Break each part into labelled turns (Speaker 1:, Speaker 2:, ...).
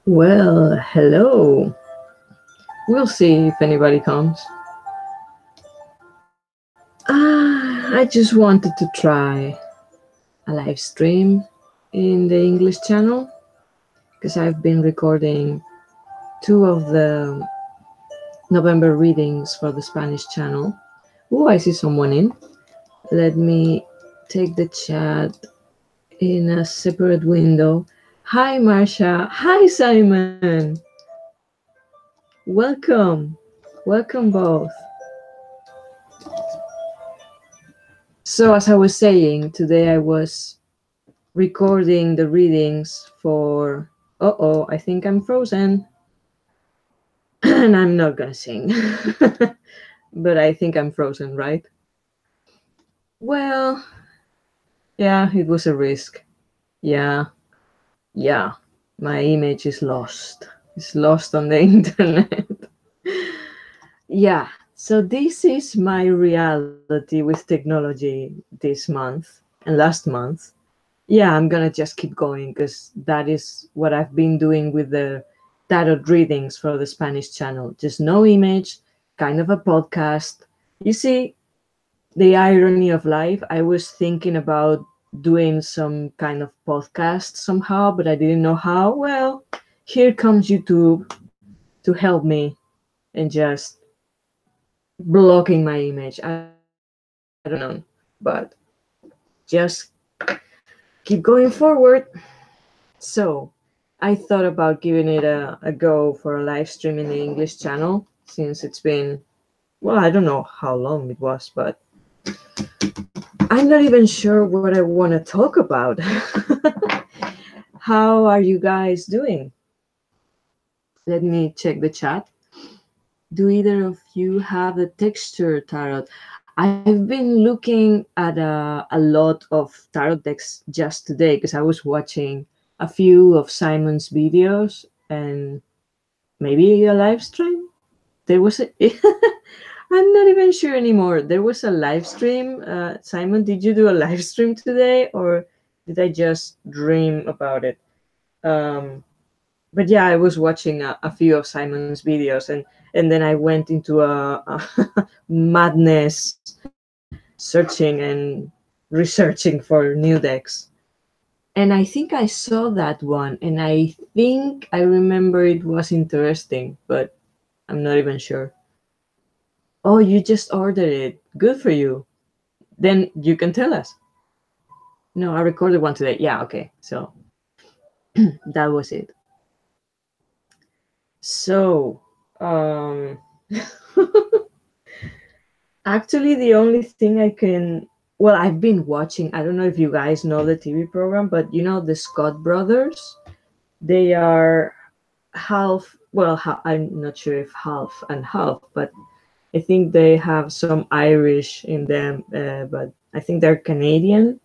Speaker 1: Well, hello. We'll see if anybody comes. I just wanted to try a live stream in the English channel because I've been recording two of the November readings for the Spanish channel. Oh, I see someone in. Let me take the chat in a separate window. Hi, Marsha. Hi, Simon. Welcome. Welcome both. So, as I was saying, today I was recording the readings for. Oh, I think I'm frozen. And I'm not gonna sing. But I think I'm frozen, right? Well, yeah, it was a risk. Yeah, yeah. My image is lost. It's lost on the internet. Yeah, so this is my reality with technology this month and last month. Yeah, I'm gonna just keep going because that is what I've been doing with the tarot readings for the Spanish channel. Just no image, kind of a podcast. You see, the irony of life, I was thinking about doing some kind of podcast somehow, but I didn't know how. Well, here comes YouTube to help me and just blocking my image. I don't know, but just keep going forward. So, I thought about giving it a go for a live stream in the English channel since it's been, well, I don't know how long it was, but I'm not even sure what I want to talk about. How are you guys doing? Let me check the chat. Do either of you have the texture tarot? I've been looking at a lot of tarot decks just today because I was watching a few of Simon's videos and maybe a live stream. There was a. I'm not even sure anymore. There was a live stream. Simon, did you do a live stream today, or did I just dream about it? Um, but yeah, I was watching a few of Simon's videos, and then I went into a madness searching and researching for new decks. And I think I saw that one, and I think I remember it was interesting, but I'm not even sure. Oh, you just ordered it. Good for you. Then you can tell us. No, I recorded one today. Yeah, okay. So that was it. So, um, actually, the only thing I can, well, I've been watching, I don't know if you guys know the TV program, but you know, the Scott brothers, they are half, well, I'm not sure if half and half, but I think they have some Irish in them, but I think they're Canadian.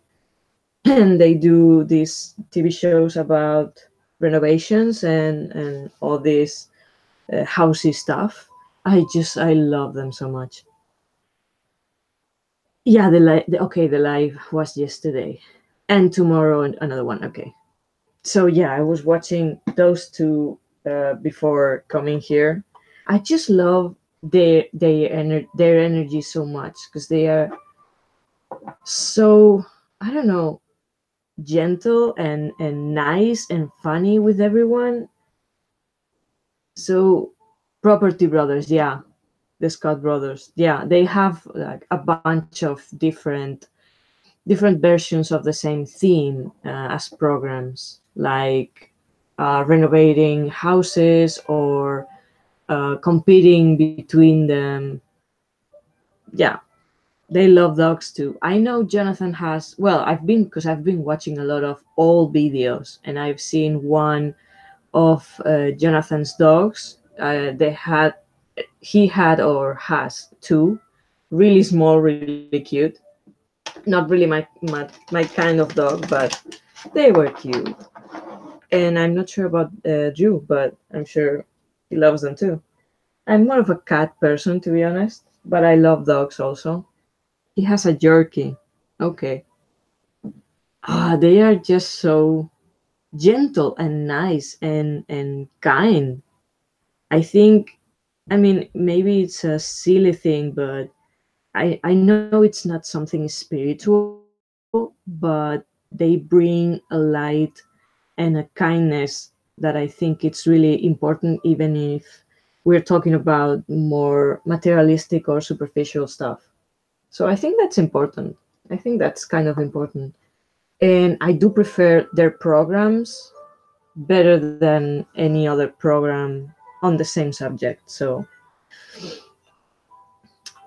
Speaker 1: And they do these TV shows about renovations and all this housey stuff. I love them so much. Yeah, okay, the live was yesterday, and tomorrow another one. Okay, so yeah, I was watching those two before coming here. I just love their energy so much because they are so, I don't know, gentle and nice and funny with everyone. So Property Brothers, yeah, the Scott brothers, yeah, they have like a bunch of different versions of the same theme as programs, like renovating houses or competing between them. Yeah, they love dogs too. I know Jonathan has, well, because I've been watching a lot of old videos, and I've seen one of Jonathan's dogs. He had or has two, really small, really cute. Not really my kind of dog, but they were cute. And I'm not sure about Drew, but I'm sure he loves them too. I'm more of a cat person, to be honest, but I love dogs also. He has a jerky. Okay. They are just so gentle and nice and kind. I think, I mean, maybe it's a silly thing, but I know it's not something spiritual, but they bring a light and a kindness that I think it's really important, even if we're talking about more materialistic or superficial stuff. So I think that's important. I think that's kind of important. And I do prefer their programs better than any other program on the same subject. So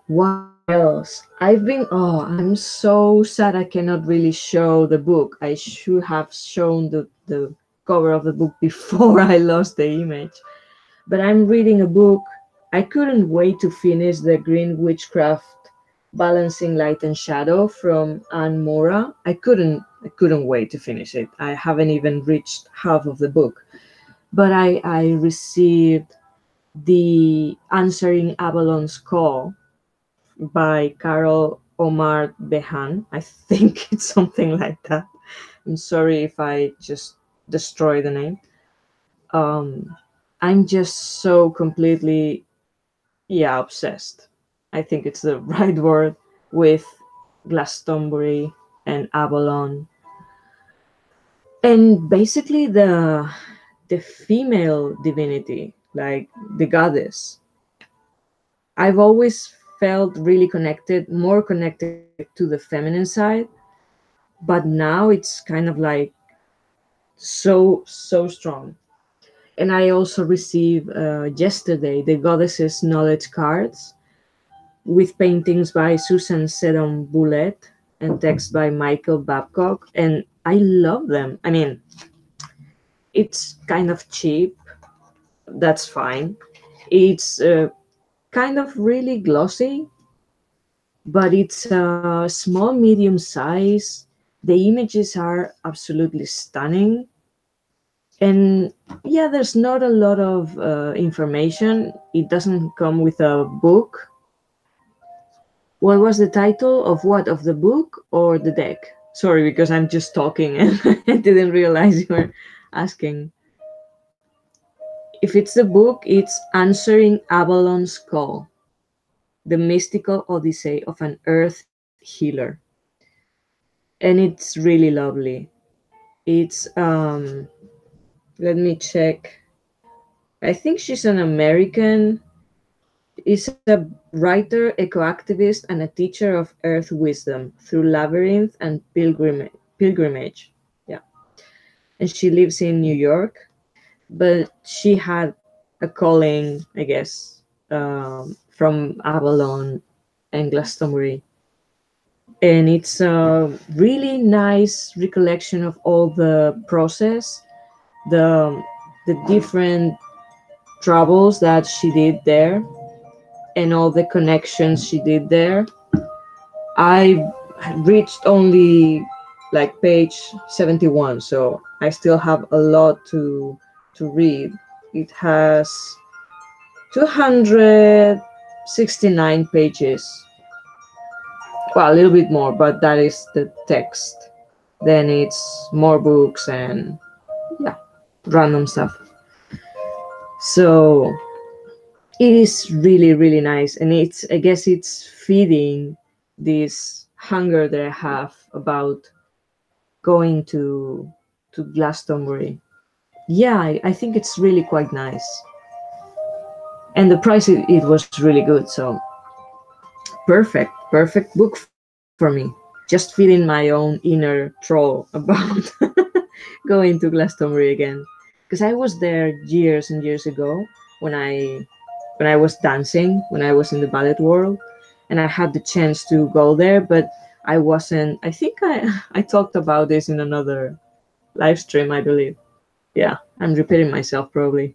Speaker 1: what else? I'm so sad I cannot really show the book. I should have shown the cover of the book before I lost the image. But I'm reading a book. I couldn't wait to finish The Green Witchcraft Balancing Light and Shadow from Anne Mora. I couldn't wait to finish it. I haven't even reached half of the book. But I received the Answering Avalon's Call by Carol Omar Behan. I think it's something like that. I'm sorry if I just destroy the name. Um, I'm just so completely, yeah, obsessed. I think it's the right word with Glastonbury and Avalon, and basically the female divinity, like the goddess. I've always felt really connected, more connected to the feminine side, but now it's kind of like so strong. And I also received yesterday the Goddesses Knowledge cards with paintings by Susan Seddon Bullet and text by Michael Babcock, and I love them. I mean, it's kind of cheap, that's fine. It's kind of really glossy, but it's a small, medium size. The images are absolutely stunning. And yeah, there's not a lot of information. It doesn't come with a book. What was the title of what? Of the book or the deck? Sorry, because I'm just talking and I didn't realize you were asking. If it's the book, it's Answering Avalon's Call, the mystical odyssey of an earth healer. And it's really lovely. It's let me check. I think she's an American, is a writer, ecoactivist, and a teacher of earth wisdom through labyrinth and pilgrimage. Yeah. And she lives in New York, but she had a calling, I guess, from Avalon and Glastonbury. And it's a really nice recollection of all the process, the different travels that she did there, and all the connections she did there. I reached only like page 71, so I still have a lot to read. It has 269 pages. Well, a little bit more, but that is the text. Then it's more books and yeah, random stuff. So it is really really nice, and it's, I guess it's feeding this hunger that I have about going to Glastonbury. Yeah, I think it's really quite nice, and the price, it was really good. So perfect book for me. Just feeding my own inner troll about going to Glastonbury again, because I was there years and years ago when I was dancing, when I was in the ballet world, and I had the chance to go there, but I wasn't. I think I talked about this in another live stream, I believe. Yeah, I'm repeating myself probably.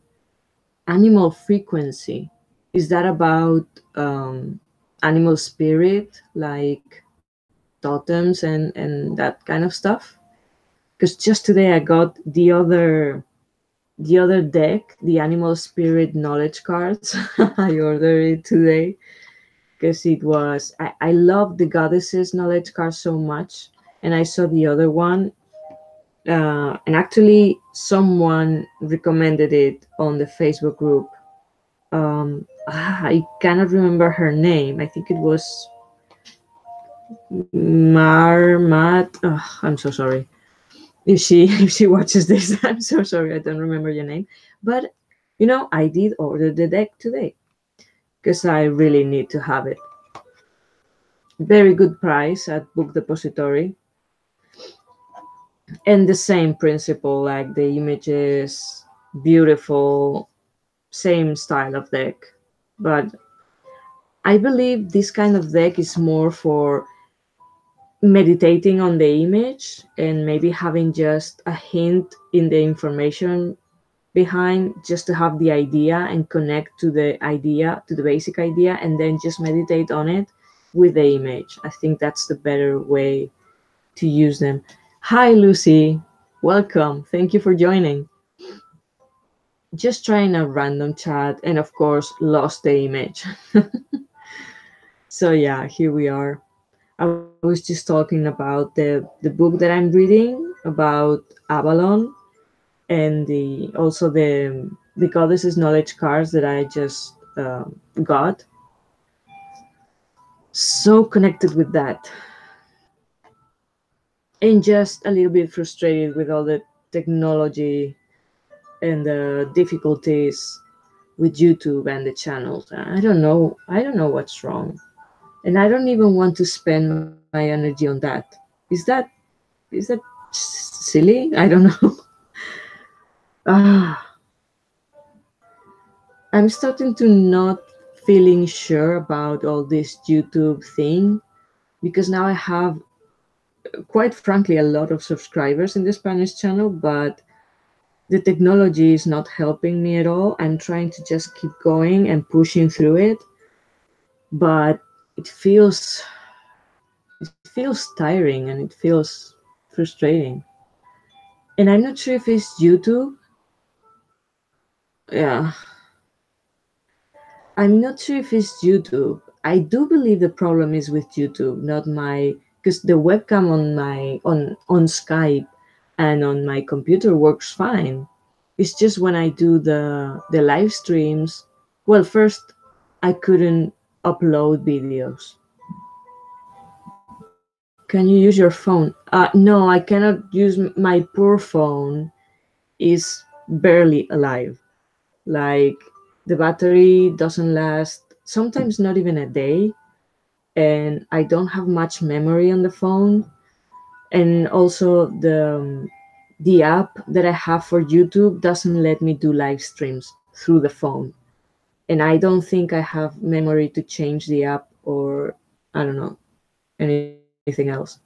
Speaker 1: Animal frequency, is that about animal spirit, like totems and that kind of stuff? Because just today I got the other deck, the animal spirit knowledge cards. I ordered it today because I love the goddesses knowledge card so much, and I saw the other one, and actually someone recommended it on the Facebook group. I cannot remember her name. I think it was Marmat. Oh, I'm so sorry. If she if she watches this, I'm so sorry. I don't remember your name. But I did order the deck today because I really need to have it. Very good price at Book Depository. And the same principle, like the images, beautiful, same style of deck. But I believe this kind of deck is more for meditating on the image and maybe having just a hint in the information behind, just to have the idea and connect to the idea, to the basic idea, and then just meditate on it with the image. I think that's the better way to use them. Hi, Lucy. Welcome. Thank you for joining. Just trying a random chat and, of course, lost the image. So, yeah, here we are. I was just talking about the book that I'm reading about Avalon, and also the Goddess's Knowledge cards that I just got. So connected with that, and just a little bit frustrated with all the technology and the difficulties with YouTube and the channels. I don't know. I don't know what's wrong, and I don't even want to spend my energy on that. Is that silly? I don't know. Ah, I'm starting to not feeling sure about all this YouTube thing, because now I have, quite frankly, a lot of subscribers in the Spanish channel, but the technology is not helping me at all. I'm trying to just keep going and pushing through it, but it feels tiring and it feels frustrating. And I'm not sure if it's YouTube. Yeah, I'm not sure if it's YouTube. I do believe the problem is with YouTube, not my, because the webcam on my on Skype and on my computer works fine. It's just when I do the live streams. Well, first I couldn't upload videos. Can you use your phone? No, I cannot use my poor phone. Is barely alive. Like, the battery doesn't last, sometimes not even a day, and I don't have much memory on the phone. And also the app that I have for YouTube doesn't let me do live streams through the phone. And I don't think I have memory to change the app, or I don't know, anything else.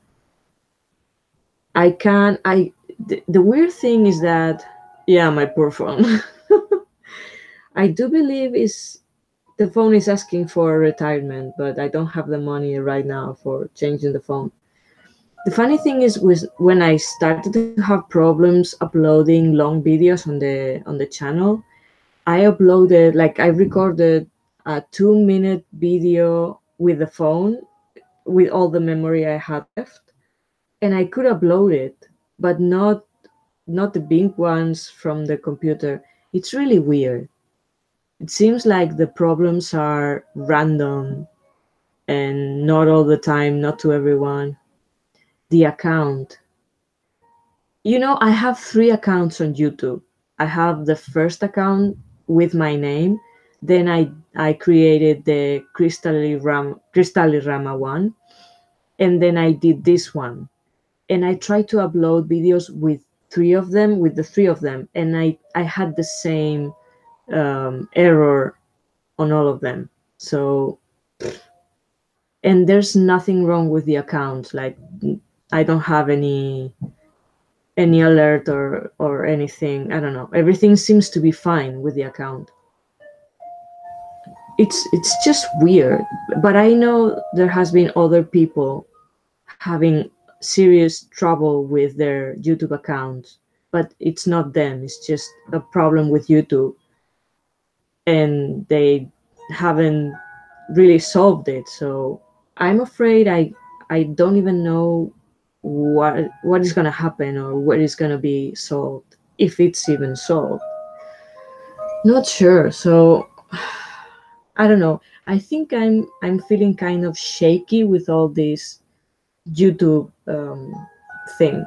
Speaker 1: I can the weird thing is that, yeah, my poor phone. I do believe is the phone is asking for retirement, but I don't have the money right now for changing the phone. The funny thing is, with when I started to have problems uploading long videos on the channel, I uploaded, like, I recorded a 2-minute video with the phone with all the memory I had left, and I could upload it, but not the big ones from the computer. It's really weird. It seems like the problems are random and not all the time, not to everyone. The account. I have 3 accounts on YouTube. I have the first account with my name. Then I created the Crystalli Rama one. And then I did this one. And I tried to upload videos with the three of them. And I had the same error on all of them. So, and there's nothing wrong with the account. Like, I don't have any alert or anything. I don't know. Everything seems to be fine with the account. It's just weird. But I know there has been other people having serious trouble with their YouTube accounts, but it's not them. It's just a problem with YouTube, and they haven't really solved it. So I'm afraid I don't even know what is going to happen or what is going to be solved. if it's even solved. Not sure. So I don't know. I think I'm feeling kind of shaky with all this YouTube thing.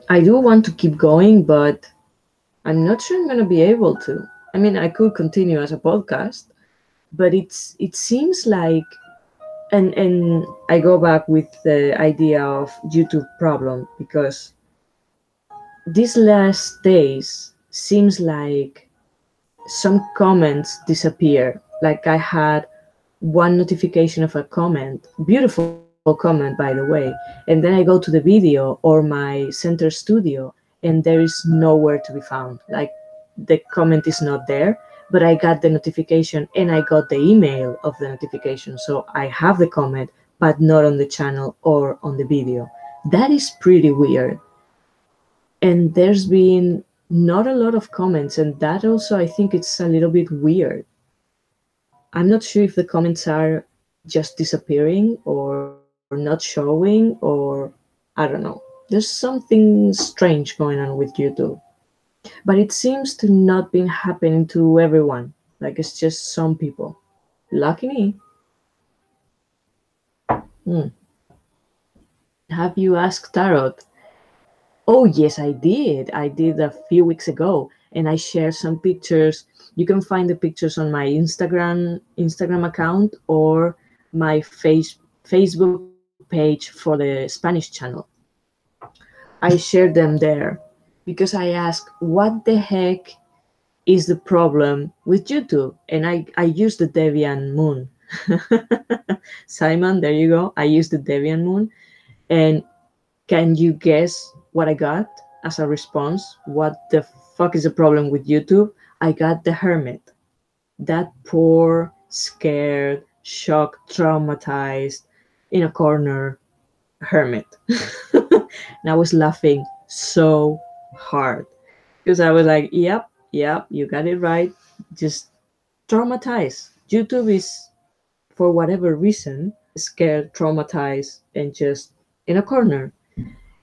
Speaker 1: I do want to keep going, but I'm not sure I'm gonna be able to. I mean, I could continue as a podcast, but it seems like, and I go back with the idea of YouTube problem, because these last days seems like some comments disappear. Like I had one notification of a comment, beautiful comment by the way, and then I go to the video or my center studio and there is nowhere to be found. Like the comment is not there, but I got the notification and I got the email of the notification. So I have the comment, but not on the channel or on the video. That is pretty weird. And there's been not a lot of comments, and that also I think it's a little bit weird. I'm not sure if the comments are just disappearing or not showing, or I don't know. There's something strange going on with YouTube. But it seems to not be happening to everyone. Like it's just some people. Lucky me. Hmm. Have you asked Tarot? Oh, yes, I did. I did a few weeks ago, and I shared some pictures. You can find the pictures on my Instagram account or my Facebook page for the Spanish channel. I shared them there because I asked, what the heck is the problem with YouTube? And I used the Debian Moon. Simon, there you go. I used the Debian Moon. And can you guess what I got as a response? What the fuck is the problem with YouTube? I got the hermit. That poor, scared, shocked, traumatized, in a corner hermit. And I was laughing so hard because I was like, yep, you got it right. Just traumatized. YouTube is, for whatever reason, scared, traumatized, and just in a corner.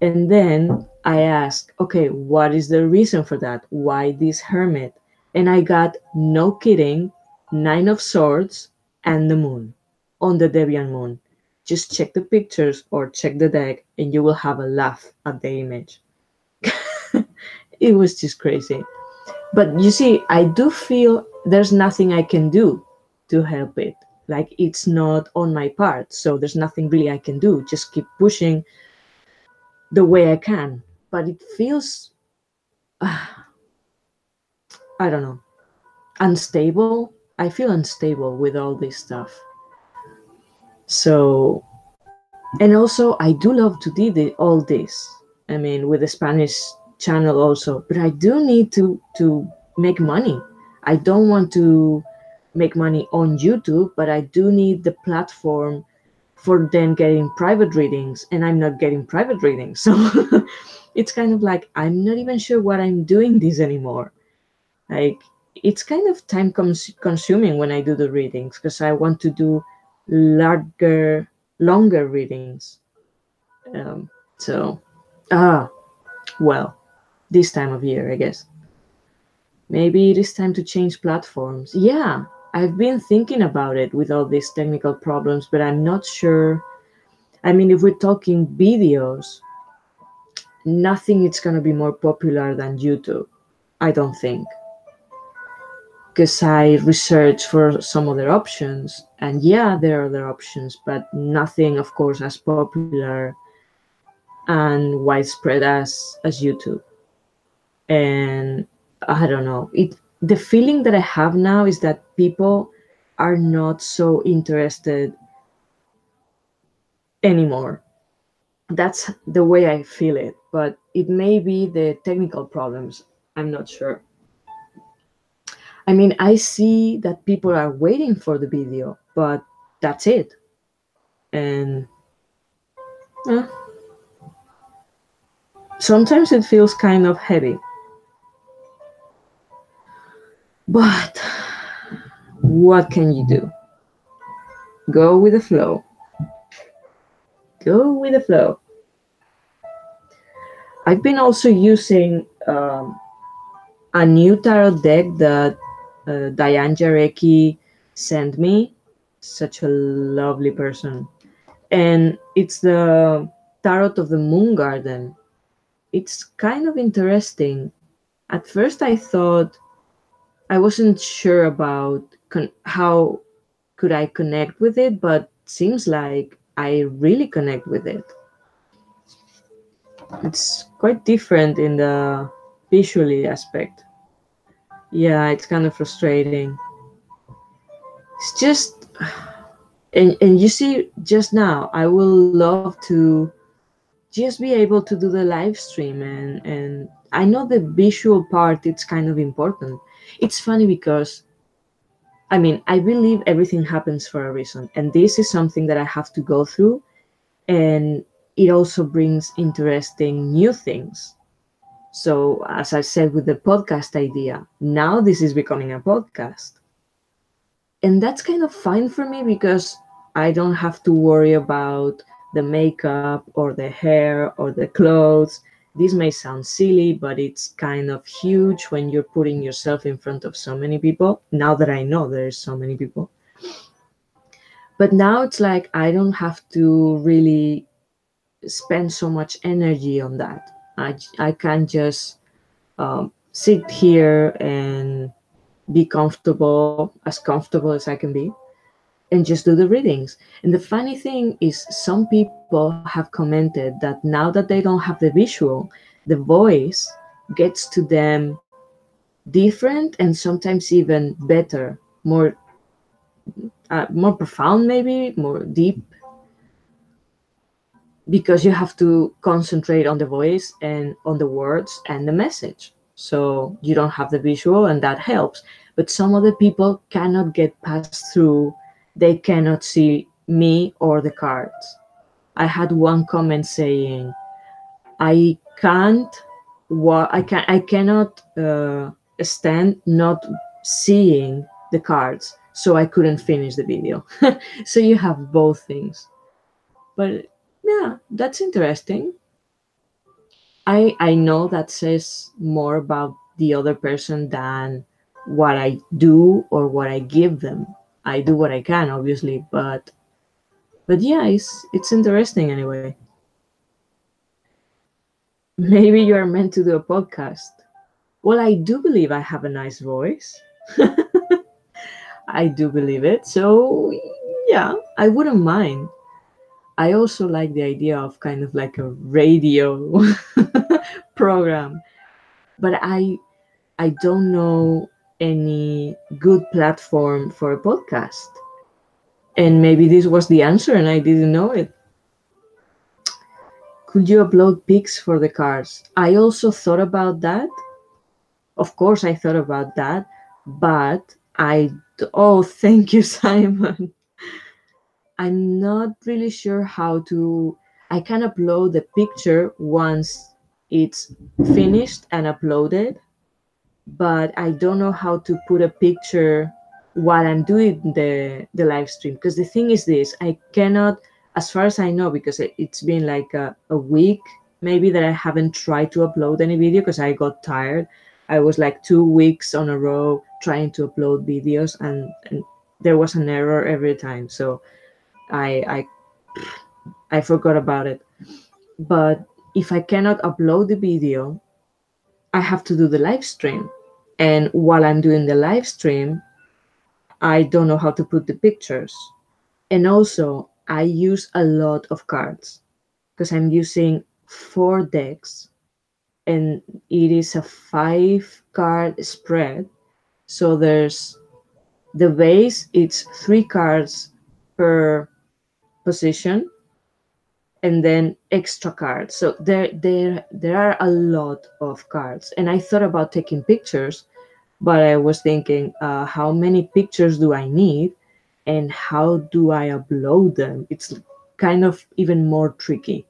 Speaker 1: And then I asked, okay, what is the reason for that? Why this hermit? And I got, no kidding, Nine of Swords and the moon on the Debian moon. Just check the pictures or check the deck and you will have a laugh at the image. It was just crazy. But you see, I do feel there's nothing I can do to help it. Like it's not on my part. So there's nothing really I can do. Just keep pushing the way I can. But it feels, I don't know, unstable. I feel unstable with all this stuff. So, and also I do love to do all this. I mean, with the Spanish channel also, but I do need to make money. I don't want to make money on YouTube, but I do need the platform for then getting private readings, and I'm not getting private readings. So it's kind of like I'm not even sure what I'm doing this anymore. Like it's kind of time consuming when I do the readings because I want to do longer readings. So, ah, well, this time of year, I guess. Maybe it is time to change platforms. Yeah, I've been thinking about it with all these technical problems, but I'm not sure. I mean, if we're talking videos, nothing is going to be more popular than YouTube. I don't think. Because I researched for some other options, and yeah, there are other options, but nothing, of course, as popular and widespread as YouTube. And I don't know, the feeling that I have now is that people are not so interested anymore. That's the way I feel it, but it may be the technical problems. I'm not sure. I mean, I see that people are waiting for the video, but that's it. And uh, sometimes it feels kind of heavy. But what can you do? Go with the flow. Go with the flow. I've been also using um, a new tarot deck that Diane Jarecki sent me. Such a lovely person. And it's the Tarot of the Moon Garden. It's kind of interesting. At first, I thought I wasn't sure about how could I connect with it, but seems like I really connect with it. It's quite different in the visually aspect. Yeah, it's kind of frustrating. It's just, and you see, just now, I will love to just be able to do the live stream, and I know the visual part, it's kind of important. It's funny because, I mean, I believe everything happens for a reason, and this is something that I have to go through, and it also brings interesting new things. So, as I said with the podcast idea, now this is becoming a podcast. And that's kind of fine for me because I don't have to worry about the makeup or the hair or the clothes. This may sound silly, but it's kind of huge when you're putting yourself in front of so many people. Now that I know there's so many people. But now it's like I don't have to really spend so much energy on that. I can just sit here and be comfortable as I can be, and just do the readings. And the funny thing is, some people have commented that now that they don't have the visual, the voice gets to them different and sometimes even better, more profound, maybe more deep, because you have to concentrate on the voice and on the words and the message. So you don't have the visual, and that helps. But some other people cannot get past through, they cannot see me or the cards. I had one comment saying, I can't, I cannot stand not seeing the cards, so I couldn't finish the video. So you have both things. But yeah, that's interesting. I know that says more about the other person than what I do or what I give them. I do what I can, obviously, but yeah, it's interesting anyway. Maybe you are meant to do a podcast. Well, I do believe I have a nice voice. I do believe it. So yeah, I wouldn't mind. I also like the idea of kind of like a radio program, but I don't know any good platform for a podcast. And maybe this was the answer and I didn't know it. Could you upload pics for the cards? I also thought about that. Of course, I thought about that, but oh, thank you, Simon. I'm not really sure how to. I can upload the picture once it's finished and uploaded, but I don't know how to put a picture while I'm doing the live stream. Because the thing is this, I cannot, as far as I know, because it's been like a week maybe that I haven't tried to upload any video because I got tired. I was like 2 weeks on a row trying to upload videos, and there was an error every time. So I I forgot about it. But if I cannot upload the video, I have to do the live stream. And while I'm doing the live stream, I don't know how to put the pictures. And also, I use a lot of cards because I'm using 4 decks, and it is a 5 card spread. So there's the base, it's 3 cards per position, and then extra cards. So there are a lot of cards. And I thought about taking pictures, but I was thinking, how many pictures do I need, and how do I upload them? It's kind of even more tricky.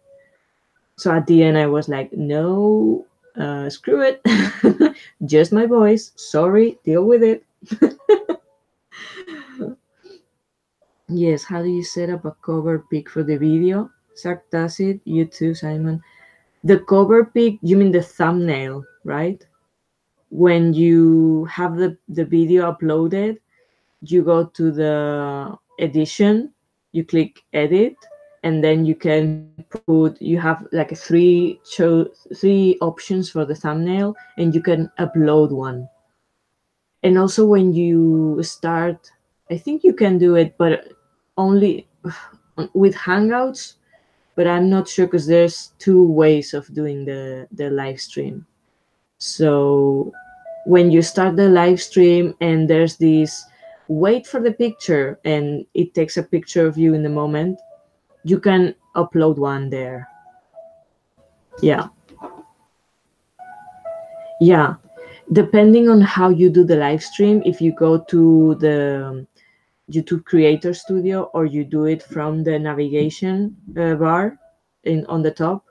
Speaker 1: So at the end, I was like, no, screw it. Just my voice. Sorry, deal with it. Yes, how do you set up a cover pic for the video? Zach does it. You too, Simon. The cover pic, you mean the thumbnail? right? When you have the video uploaded, you go to the edition, you click edit, and then you can put, you have like three options for the thumbnail, and you can upload one. And also when you start, I think you can do it, but only with Hangouts, but I'm not sure because there's two ways of doing the live stream. So when you start the live stream and there's this wait for the picture and it takes a picture of you in the moment, you can upload one there. Yeah. Yeah. Depending on how you do the live stream, if you go to the YouTube Creator Studio or you do it from the navigation bar on the top,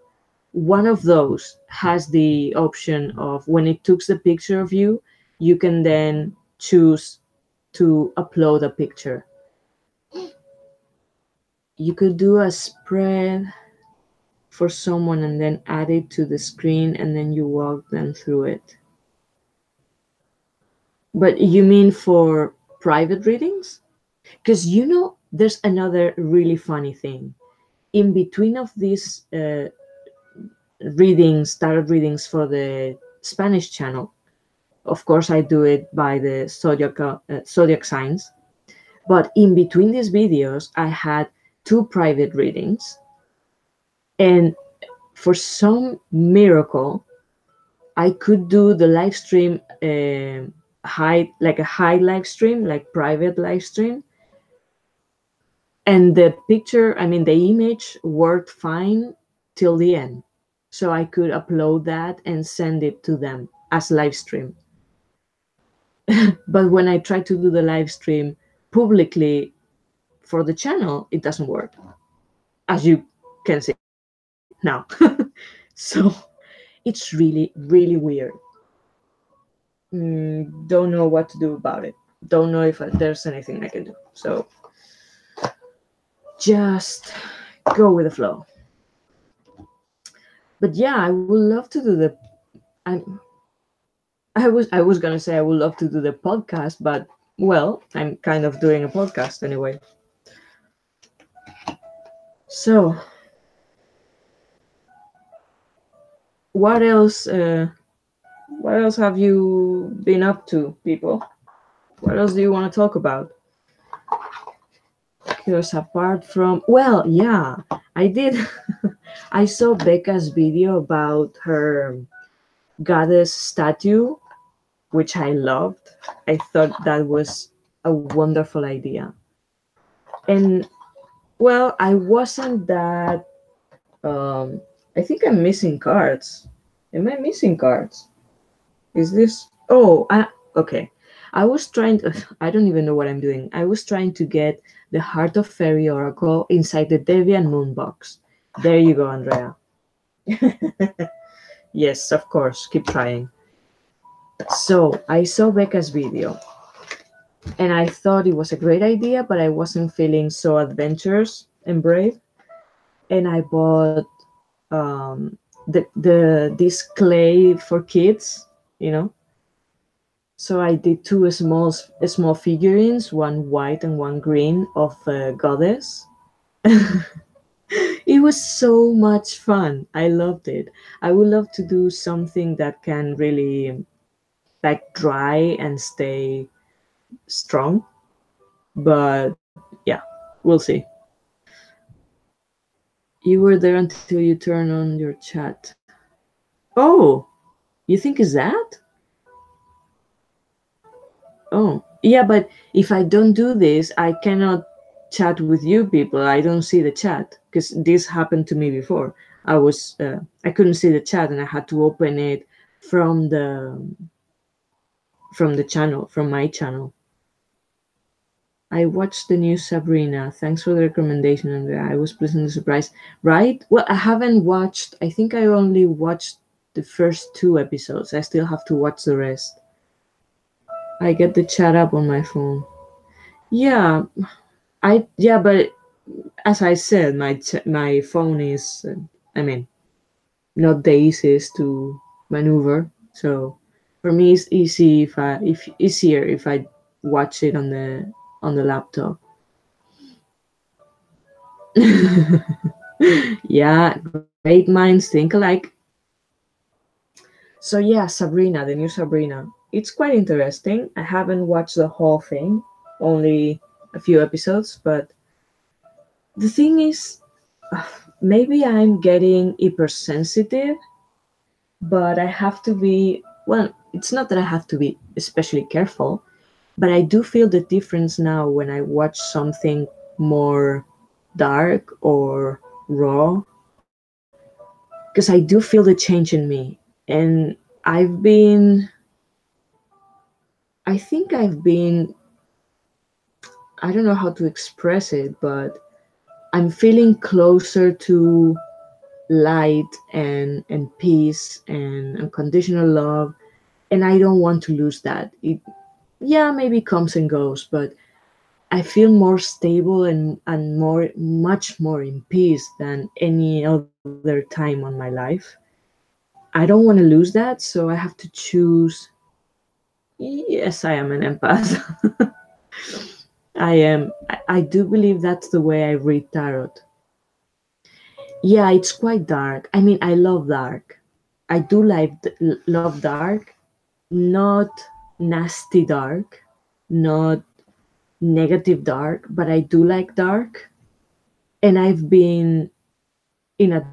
Speaker 1: one of those has the option of when it takes the picture of you, you can then choose to upload a picture. You could do a spread for someone and then add it to the screen and then you walk them through it. But you mean for private readings? Because there's another really funny thing. In between of these readings, tarot readings for the Spanish channel, of course I do it by the zodiac signs, but in between these videos I had two private readings, and for some miracle I could do the live stream like a high live stream, like private live stream, and the picture, I mean the image, worked fine till the end, so I could upload that and send it to them as live stream. But when I try to do the live stream publicly for the channel, it doesn't work, as you can see now. So it's really, really weird. Don't know what to do about it. Don't know if there's anything I can do. So just go with the flow. But yeah, I would love to do the. I was gonna say I would love to do the podcast, but well, I'm kind of doing a podcast anyway. So, what else? What else have you been up to, people? What else do you want to talk about? Because apart from, well, yeah, I did. I saw Becca's video about her goddess statue, which I loved. I thought that was a wonderful idea. And well, I wasn't that. I think I'm missing cards. Am I missing cards? Is this? Oh, okay. I was trying to. I don't even know what I'm doing. I was trying to get the Heart of Fairy Oracle inside the Deviant Moon box. There you go, Andrea. Yes, of course. Keep trying. So I saw Becca's video and I thought it was a great idea, but I wasn't feeling so adventurous and brave. And I bought this clay for kids, So I did two small figurines, one white and one green, of a goddess. It was so much fun. I loved it. I would love to do something that can really like dry and stay strong. But yeah, we'll see. You were there until you turn on your chat. Oh, you think it's that? Oh, yeah, but if I don't do this, I cannot chat with you people. I don't see the chat because this happened to me before. I couldn't see the chat and I had to open it from the channel, from my channel. I watched the new Sabrina. Thanks for the recommendation, Andrea. I was pleasantly surprised. Right? Well, I haven't watched. I think I only watched the first 2 episodes. I still have to watch the rest. I get the chat up on my phone. Yeah, but as I said, my phone is, not the easiest to maneuver. So for me, it's easy if easier if I watch it on the laptop. Yeah, great minds think alike. So yeah, Sabrina, the new Sabrina. It's quite interesting. I haven't watched the whole thing, only a few episodes, but the thing is, maybe I'm getting hypersensitive, but I have to be, well, it's not that I have to be especially careful, but I do feel the difference now when I watch something more dark or raw, because I do feel the change in me. And I've been, I think I've been, I don't know how to express it, but I'm feeling closer to light and peace and unconditional love, and I don't want to lose that. It, yeah, maybe comes and goes, but I feel more stable and more, much more in peace than any other time on my life. I don't want to lose that, so I have to choose. Yes, I am an empath. I am. I do believe that's the way I read tarot. Yeah, it's quite dark. I mean, I love dark. I do love dark, not nasty dark, not negative dark, but I do like dark. And I've been in a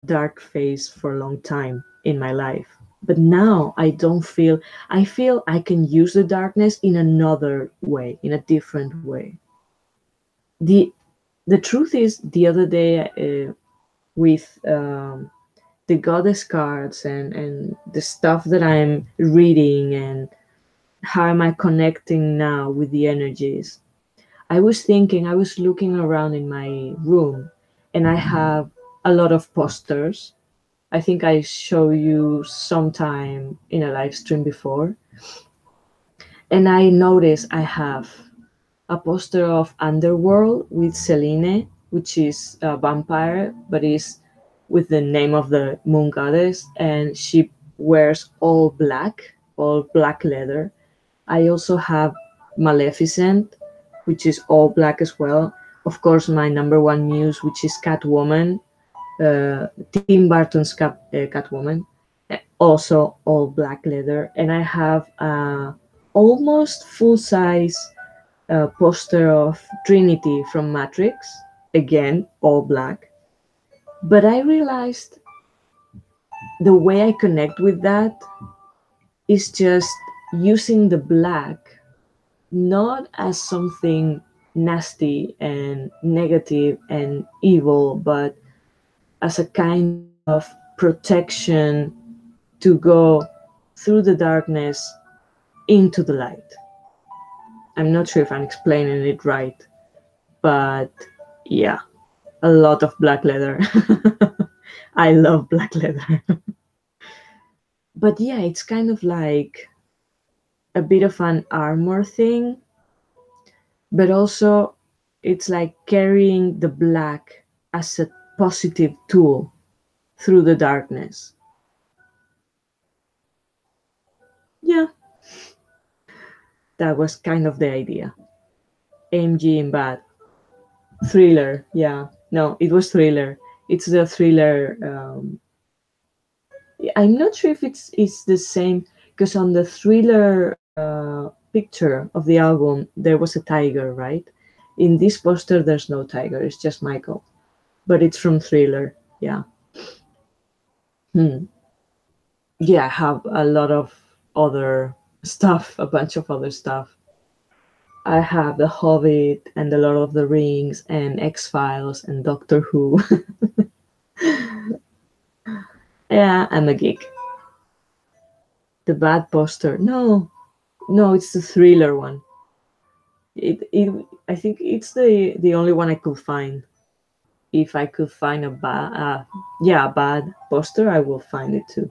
Speaker 1: dark phase for a long time in my life. But now I don't feel, I feel I can use the darkness in another way, in a different way. The the truth is, the other day with the goddess cards and the stuff that I'm reading and how am I connecting now with the energies, I was thinking, I was looking around in my room and I have a lot of posters. I think I show you sometime in a live stream before. And I noticed I have a poster of Underworld with Selene, which is a vampire, but is with the name of the moon goddess, and she wears all black leather. I also have Maleficent, which is all black as well. Of course, my number one muse, which is Catwoman, Tim Burton's Catwoman, also all black leather. And I have almost full size poster of Trinity from Matrix, again, all black. But I realized the way I connect with that is just using the black not as something nasty and negative and evil, but as a kind of protection to go through the darkness into the light. I'm not sure if I'm explaining it right, but yeah, a lot of black leather. I love black leather. But yeah, it's kind of like a bit of an armor thing, but also it's like carrying the black as a positive tool through the darkness. Yeah, that was kind of the idea. AMG in bad. Thriller, yeah. No, it was thriller. It's the thriller. I'm not sure if it's the same because on the thriller picture of the album there was a tiger, right? In this poster, there's no tiger. It's just Michael, but it's from Thriller. Yeah. Hmm. Yeah, I have a lot of other stuff, a bunch of other stuff. I have The Hobbit and The Lord of the Rings and X Files and Doctor Who. Yeah, I'm a geek. The bad poster. No, no, it's the Thriller one. I think it's the only one I could find. If I could find a bad poster, I will find it too.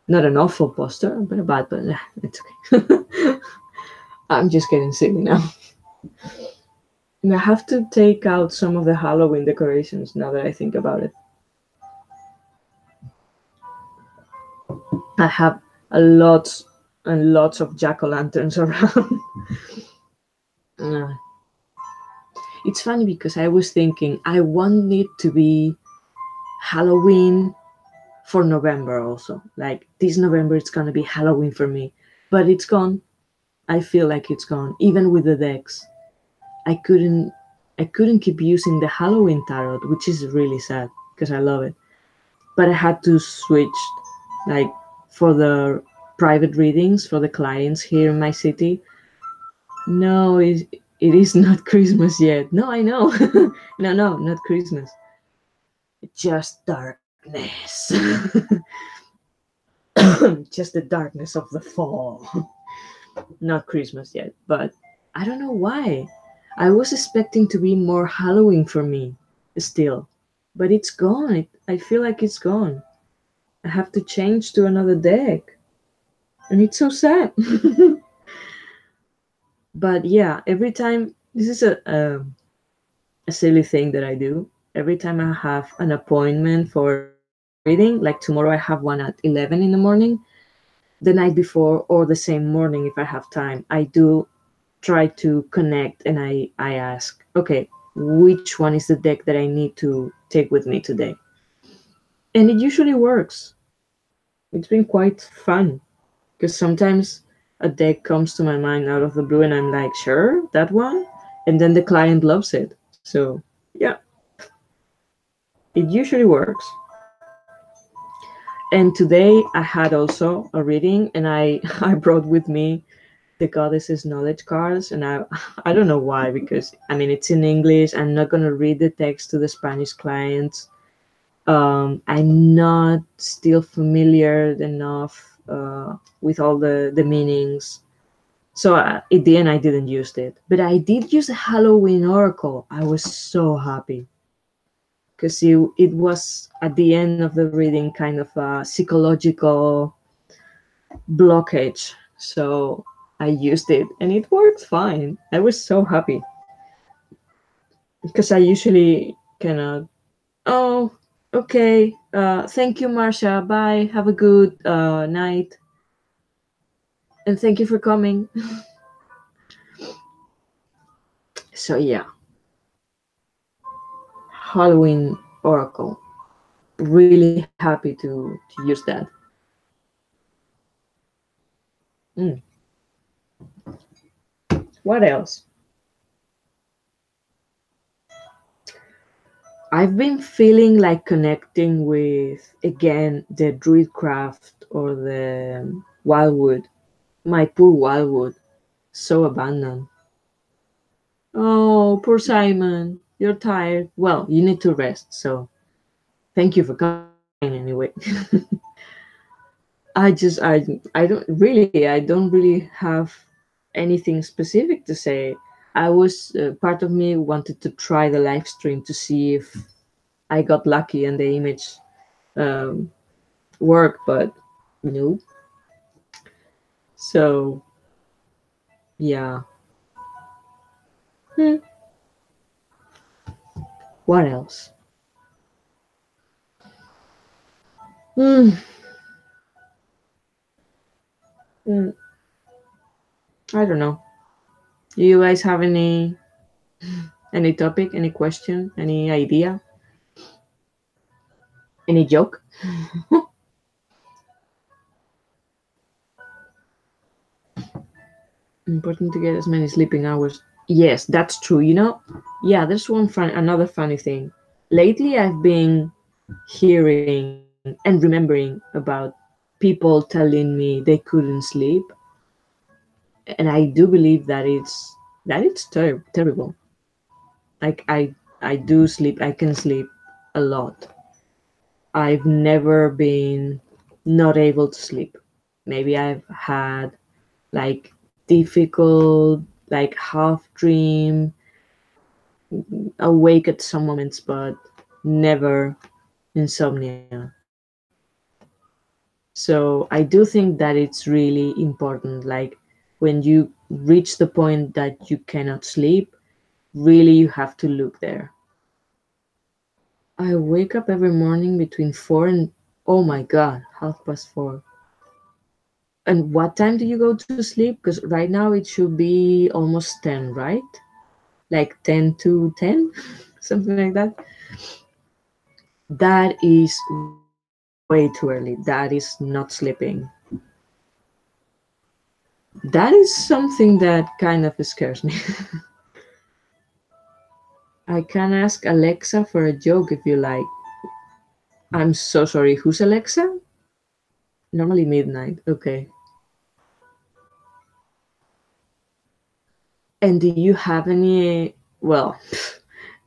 Speaker 1: Not an awful poster, but a bad, but it's okay. I'm just getting silly now. And I have to take out some of the Halloween decorations now that I think about it. I have a lot and lots of jack-o'-lanterns around. Uh, it's funny because I was thinking I want it to be Halloween for November also. Like this November, it's gonna be Halloween for me, but it's gone. I feel like it's gone. Even with the decks, I couldn't. I couldn't keep using the Halloween tarot, which is really sad because I love it. But I had to switch, like for the private readings for the clients here in my city. No, it is not Christmas yet. No, I know. No, not Christmas. Just darkness. Just the darkness of the fall. Not Christmas yet, but I don't know why. I was expecting to be more Halloween for me still, but it's gone. I feel like it's gone. I have to change to another deck, and it's so sad. But yeah, every time this is a silly thing that I do. Every time I have an appointment for reading, like tomorrow I have one at 11 in the morning, the night before or the same morning if I have time, I do try to connect and I ask, okay, which one is the deck that I need to take with me today? And it usually works. It's been quite fun because sometimes a deck comes to my mind out of the blue and I'm like, sure, that one? And then the client loves it. So, yeah, it usually works. And today I had also a reading and I brought with me the Goddess's Knowledge cards, and I don't know why, because I mean it's in English. I'm not gonna read the text to the Spanish clients. I'm not still familiar enough with all the meanings, so at the end I didn't use it. But I did use a Halloween oracle. I was so happy because it was at the end of the reading kind of a psychological blockage. So I used it and it worked fine. I was so happy because I usually cannot. Oh, okay. Thank you, Marcia. Bye. Have a good night. And thank you for coming. So, yeah, Halloween Oracle. Really happy to use that. Mm. What else? I've been feeling like connecting with, again, the Druidcraft or the Wildwood. My poor Wildwood, so abandoned. Oh, poor Simon, you're tired. Well, you need to rest, so thank you for coming anyway. I don't really have anything specific to say. Part of me wanted to try the live stream to see if I got lucky and the image um, worked, but no. So, yeah. Hmm. What else? Hmm. Hmm. I don't know. Do you guys have any topic, any question, any idea, any joke? Important to get as many sleeping hours. Yes, that's true. Yeah, there's another funny thing. Lately, I've been hearing and remembering about people telling me they couldn't sleep, and I do believe that it's terrible. Like I do sleep. I can sleep a lot. I've never been not able to sleep. Maybe I've had like difficult, like half dream, awake at some moments, but never insomnia. So I do think that it's really important. Like when you reach the point that you cannot sleep, really you have to look there. I wake up every morning between 4 and, oh my god, 4:30. And what time do you go to sleep? Because right now it should be almost 10, right? Like 10 to 10, something like that. That is way too early. That is not sleeping. That is something that kind of scares me. I can ask Alexa for a joke if you like. I'm so sorry. Who's Alexa? Normally midnight. Okay. And do you have any? Well,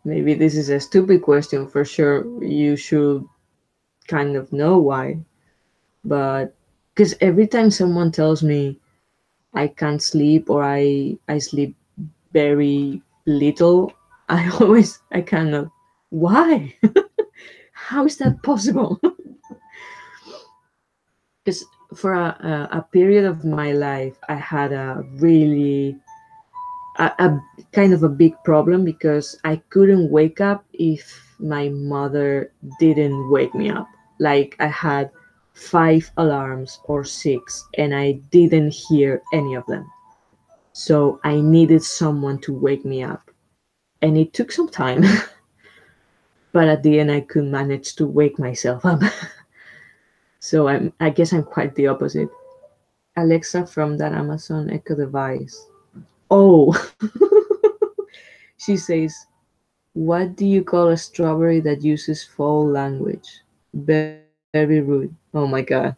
Speaker 1: maybe this is a stupid question. For sure, you should kind of know why. But because every time someone tells me I can't sleep or I sleep very little, I cannot. Why? How is that possible? Because for a period of my life, I had a kind of a big problem because I couldn't wake up if my mother didn't wake me up. Like I had five alarms or six, and I didn't hear any of them. So I needed someone to wake me up. And it took some time, but at the end, I could manage to wake myself up. So I guess I'm quite the opposite. Alexa from that Amazon Echo device. Oh, she says, what do you call a strawberry that uses foul language? Very rude. Oh my god.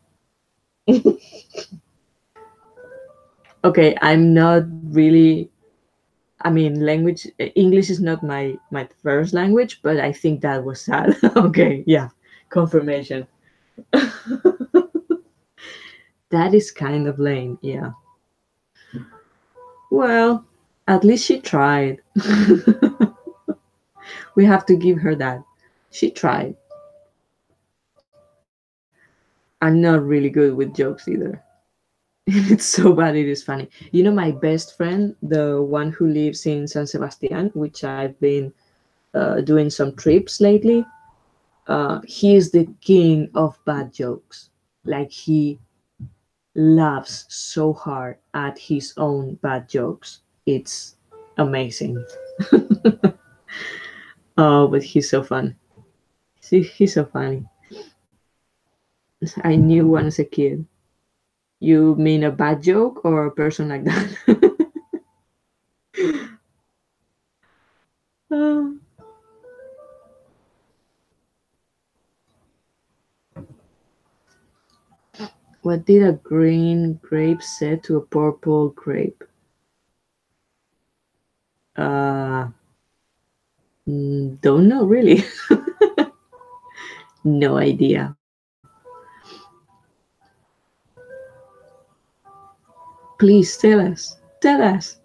Speaker 1: Okay, I'm not really. I mean, language. English is not my first language, but I think that was sad. Okay, yeah, confirmation. That is kind of lame. Yeah. Well, at least she tried. We have to give her that. She tried. I'm not really good with jokes either. It's so bad it is funny. You know, my best friend, the one who lives in San Sebastian, which I've been doing some trips lately, he is the king of bad jokes. Like, he laughs so hard at his own bad jokes. It's amazing. Oh, but he's so fun. See, he's so funny. I knew one as a kid. You mean a bad joke or a person like that? Uh, what did a green grape say to a purple grape? Uh, don't know really. No idea. Please tell us. Tell us.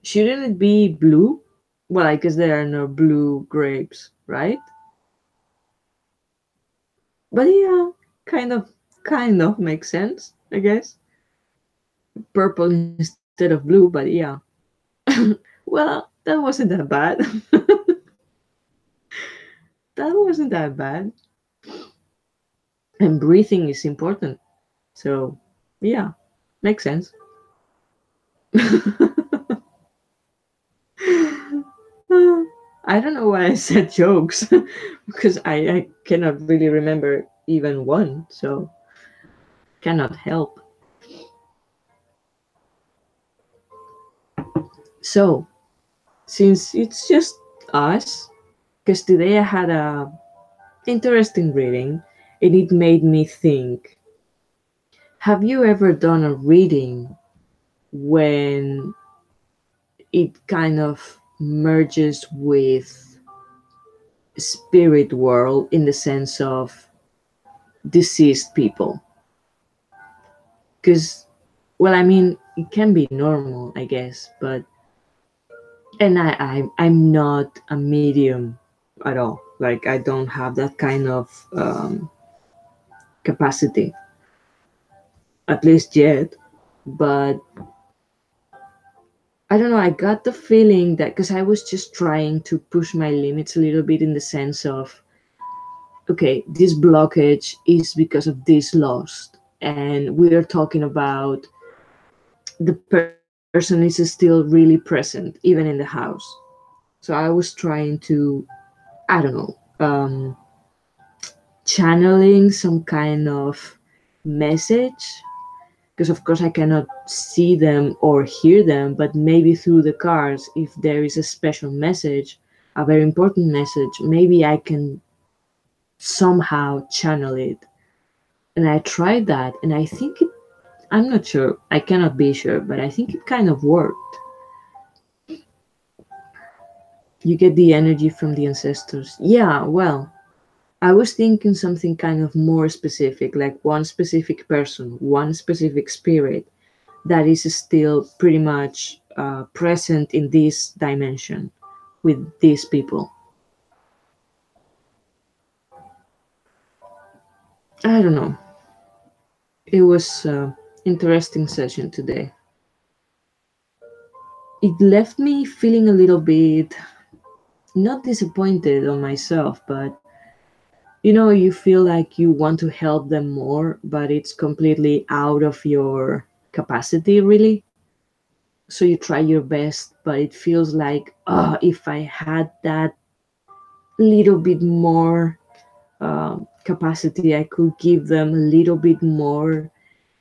Speaker 1: Shouldn't it be blue? Well, I guess there are no blue grapes, right? But yeah, kind of makes sense, I guess. Purple instead of blue, but yeah. Well, that wasn't that bad. That wasn't that bad. And breathing is important. So, yeah, makes sense. I don't know why I said jokes because I cannot really remember even one, so cannot help. So, since it's just us, because today I had a interesting reading and it made me think, have you ever done a reading when it kind of merges with spirit world in the sense of deceased people? Because, well, I mean, it can be normal, I guess, but and I'm not a medium at all. Like, I don't have that kind of capacity, at least yet. But I don't know, I got the feeling that because I was just trying to push my limits a little bit in the sense of, okay, this blockage is because of this loss. And we are talking about the person is still really present, even in the house. So I was trying to, I don't know, channeling some kind of message, because of course I cannot see them or hear them, but maybe through the cards, if there is a special message, a very important message, maybe I can somehow channel it. And I tried that, and I think it, I'm not sure, I cannot be sure, but I think it kind of worked. You get the energy from the ancestors. Yeah, well, I was thinking something kind of more specific, like one specific person, one specific spirit that is still pretty much present in this dimension with these people. I don't know. It was interesting session today. It left me feeling a little bit not disappointed on myself, but you feel like you want to help them more, but it's completely out of your capacity, really. So you try your best, but it feels like, oh, if I had that little bit more capacity, I could give them a little bit more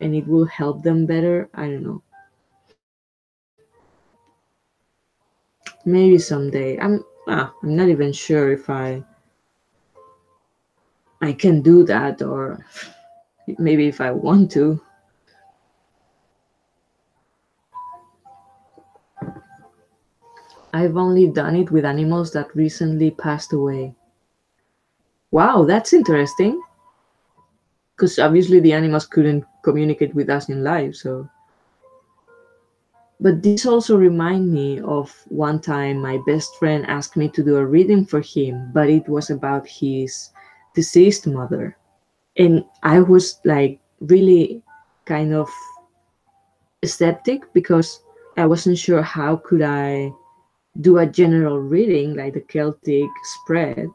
Speaker 1: and it will help them better. I don't know. Maybe someday. I'm not even sure if I can do that, or maybe if I want to. I've only done it with animals that recently passed away. Wow, that's interesting. Because obviously the animals couldn't communicate with us in life, so. But this also remind me of one time my best friend asked me to do a reading for him, but it was about his deceased mother. And I was like really kind of skeptic because I wasn't sure how could I do a general reading like the Celtic spread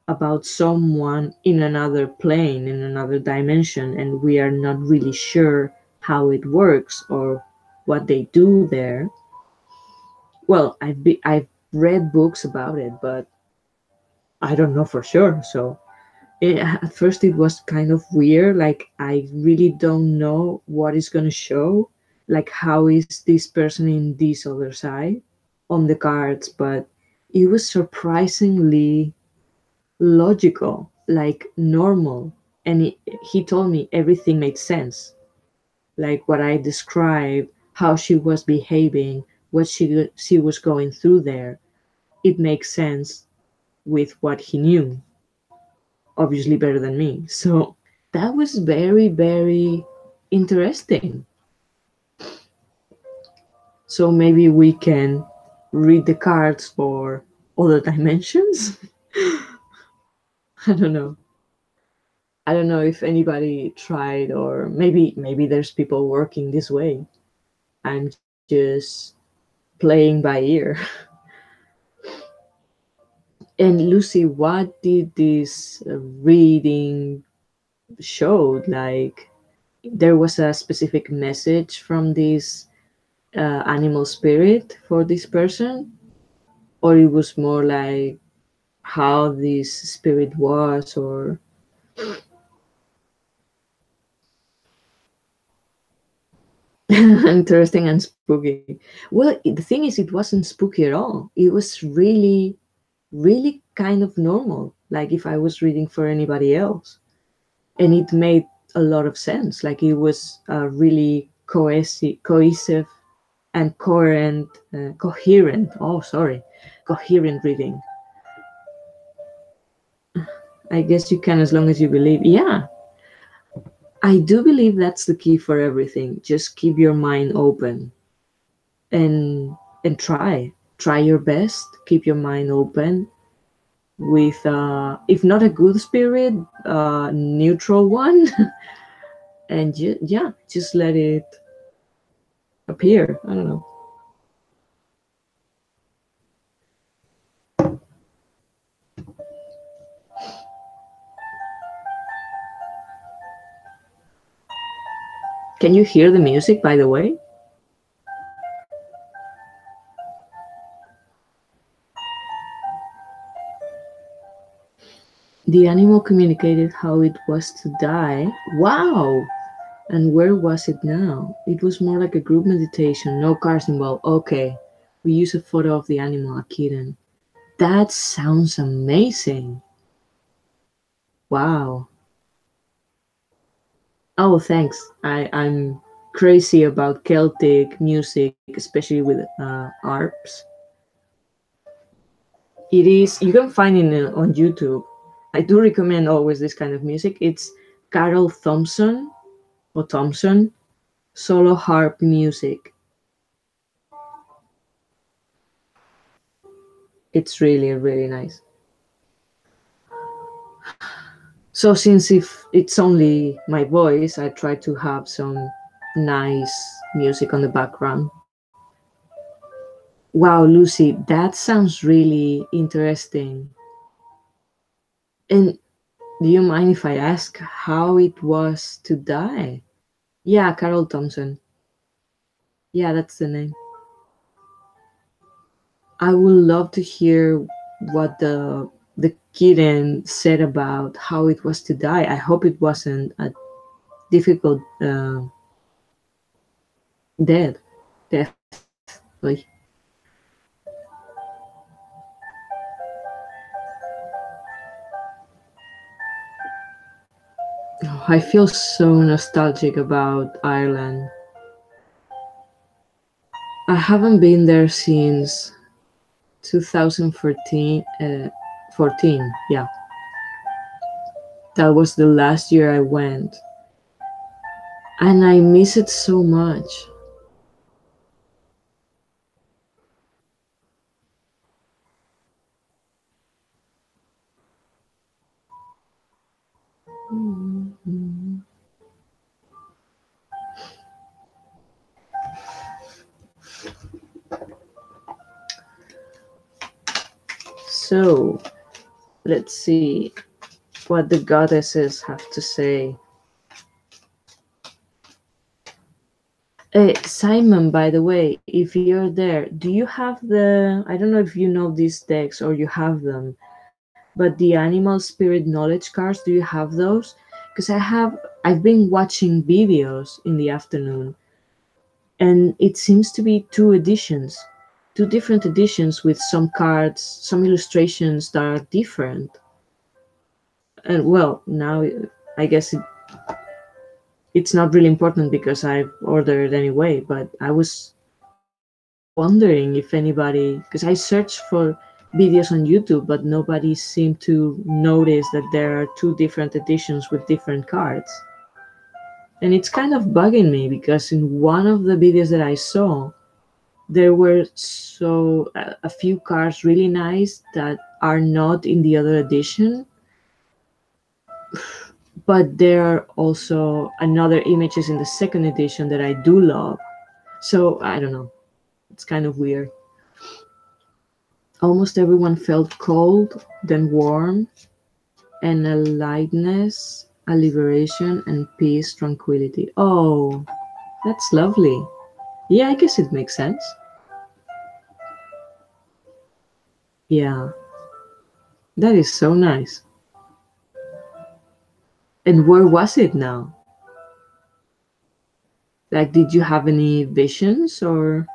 Speaker 1: about someone in another plane, in another dimension, and we are not really sure how it works or what they do there. Well, I've read books about it, but I don't know for sure. So at first it was kind of weird. Like I really don't know what is gonna show. Like how is this person in this other side on the cards? But it was surprisingly logical, like normal. And he told me everything made sense. Like what I described, how she was behaving, what she was going through there. It makes sense with what he knew, obviously better than me. So that was very, very interesting. So maybe we can read the cards for other dimensions. I don't know. I don't know if anybody tried, or maybe there's people working this way. I'm just playing by ear. And Lucy, what did this reading show? Like, there was a specific message from this animal spirit for this person, or it was more like how this spirit was, or interesting and spooky. Well, the thing is, it wasn't spooky at all. It was really, really kind of normal, like if I was reading for anybody else. And it made a lot of sense. Like it was a really cohesive and coherent. Oh, sorry, coherent reading. I guess you can as long as you believe. Yeah, I do believe that's the key for everything. Just keep your mind open and try your best. Keep your mind open with if not a good spirit, neutral one, and yeah, just let it appear. I don't know. Can you hear the music, by the way? The animal communicated how it was to die. Wow! And where was it now? It was more like a group meditation, no cars involved. Okay. We use a photo of the animal, a kitten. That sounds amazing. Wow. Oh, thanks. I'm crazy about Celtic music, especially with harps. It is, you can find it on YouTube. I do recommend always this kind of music. It's Carol Thompson or Thompson, solo harp music. It's really, really nice. So since if it's only my voice, I try to have some nice music on the background. Wow, Lucy, that sounds really interesting. And do you mind if I ask how it was to die? Yeah, Carol Thompson. Yeah, that's the name. I would love to hear what the kitten said about how it was to die. I hope it wasn't a difficult death. Death. Like, oh, I feel so nostalgic about Ireland. I haven't been there since 2014. 14, yeah, that was the last year I went, and I miss it so much. So let's see what the goddesses have to say. Simon, by the way, if you're there, do you have the, I don't know if you know these decks or you have them, but the animal spirit knowledge cards, do you have those? Because I've been watching videos in the afternoon, and it seems to be two editions, two different editions with some cards, some illustrations that are different. And well, now I guess it's not really important because I've ordered anyway, but I was wondering if anybody, because I searched for videos on YouTube, but nobody seemed to notice that there are two different editions with different cards. And it's kind of bugging me because in one of the videos that I saw, there were a few cards really nice that are not in the other edition, but there are also another images in the second edition that I do love. So I don't know. It's kind of weird. Almost everyone felt cold, then warm, and a lightness, a liberation, and peace, tranquility. Oh, that's lovely. Yeah, I guess it makes sense. Yeah, that is so nice. And where was it now? Like, did you have any visions or?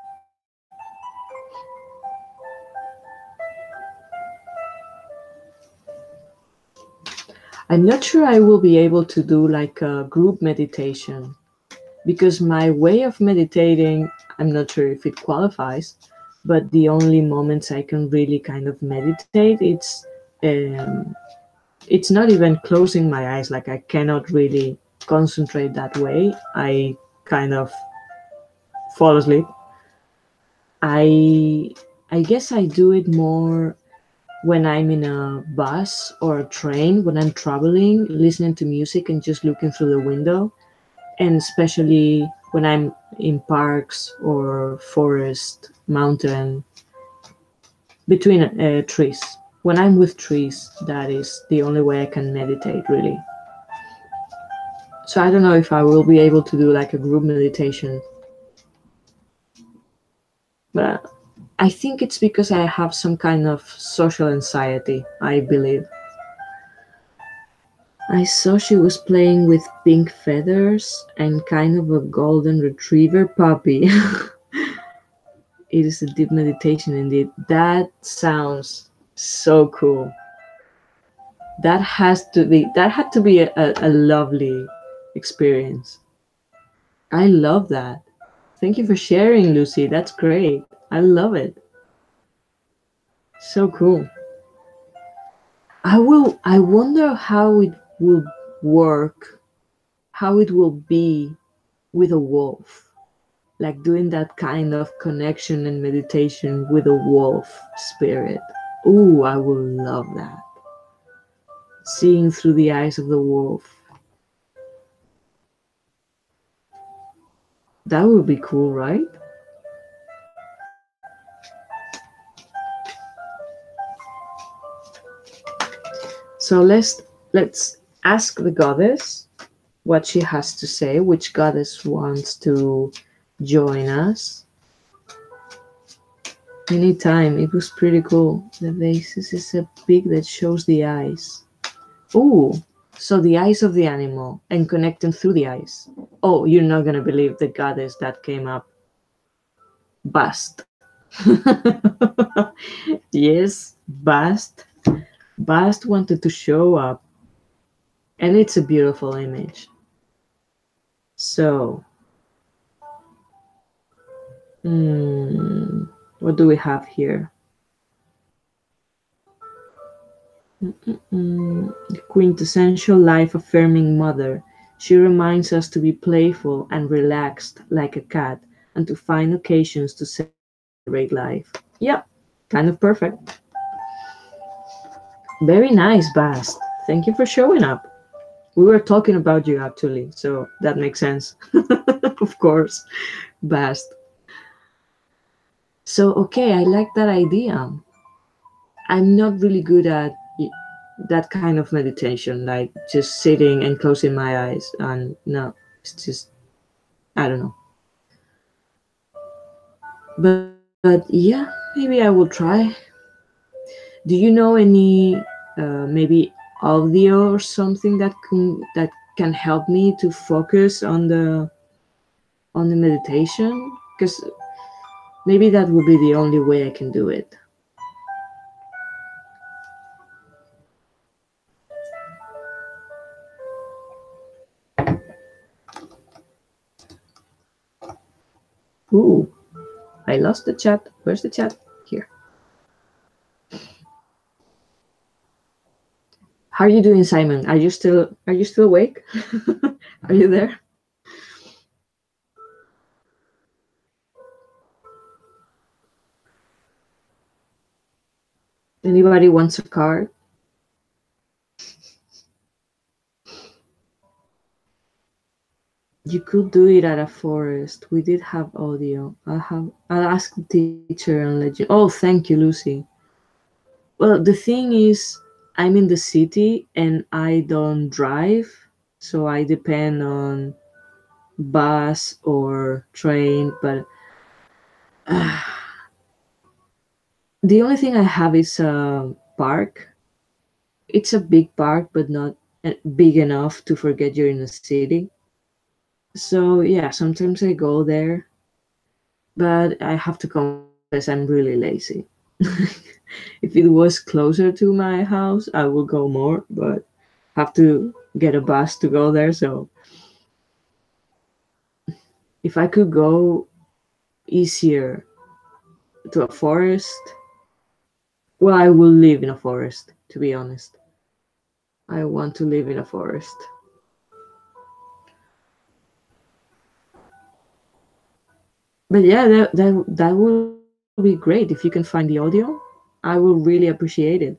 Speaker 1: I'm not sure I will be able to do like a group meditation because my way of meditating, I'm not sure if it qualifies, but the only moments I can really kind of meditate, um, it's not even closing my eyes. Like I cannot really concentrate that way. I kind of fall asleep. I I guess I do it more when I'm in a bus or a train, when I'm traveling, listening to music and just looking through the window, and especially when I'm in parks or forest, mountain, between trees. When I'm with trees, that is the only way I can meditate, really. So I don't know if I will be able to do like a group meditation, but I think it's because I have some kind of social anxiety, I believe. I saw she was playing with pink feathers and kind of a golden retriever puppy. It is a deep meditation indeed. That sounds so cool. That had to be a lovely experience. I love that. Thank you for sharing, Lucy. That's great. I love it. So cool. I wonder how it will work, how it will be with a wolf. Like doing that kind of connection and meditation with a wolf spirit. Ooh, I will love that. Seeing through the eyes of the wolf. That would be cool, right? So let's ask the goddess what she has to say, which goddess wants to join us. Anytime. It was pretty cool. The basis is a pig that shows the eyes. Ooh, so the eyes of the animal and connecting through the eyes. Oh, you're not gonna believe the goddess that came up. Bast. Yes, Bast. Bast wanted to show up, and it's a beautiful image. So, what do we have here? The quintessential life-affirming mother. She reminds us to be playful and relaxed like a cat, and to find occasions to celebrate life. Yep, kind of perfect. Very nice, Bast. Thank you for showing up. We were talking about you actually, so that makes sense. Of course, Bast. So, okay, I like that idea. I'm not really good at that kind of meditation, like just sitting and closing my eyes. And no, it's just, I don't know. But yeah, maybe I will try. Do you know any maybe audio or something that can help me to focus on the meditation? Because maybe that would be the only way I can do it. Ooh, I lost the chat. Where's the chat? Here. How are you doing, Simon? Are you still awake? Are you there? Anybody wants a card? You could do it at a forest. We did have audio. I'll ask the teacher and let you. Oh, thank you, Lucy. Well, the thing is, I'm in the city and I don't drive, so I depend on bus or train. But the only thing I have is a park. It's a big park, but not big enough to forget you're in a city. So yeah, sometimes I go there, but I have to confess I'm really lazy. If it was closer to my house, I would go more, but have to get a bus to go there. So if I could go easier to a forest, well, I will live in a forest, to be honest. I want to live in a forest. But yeah, that will be great. If you can find the audio, I will really appreciate it.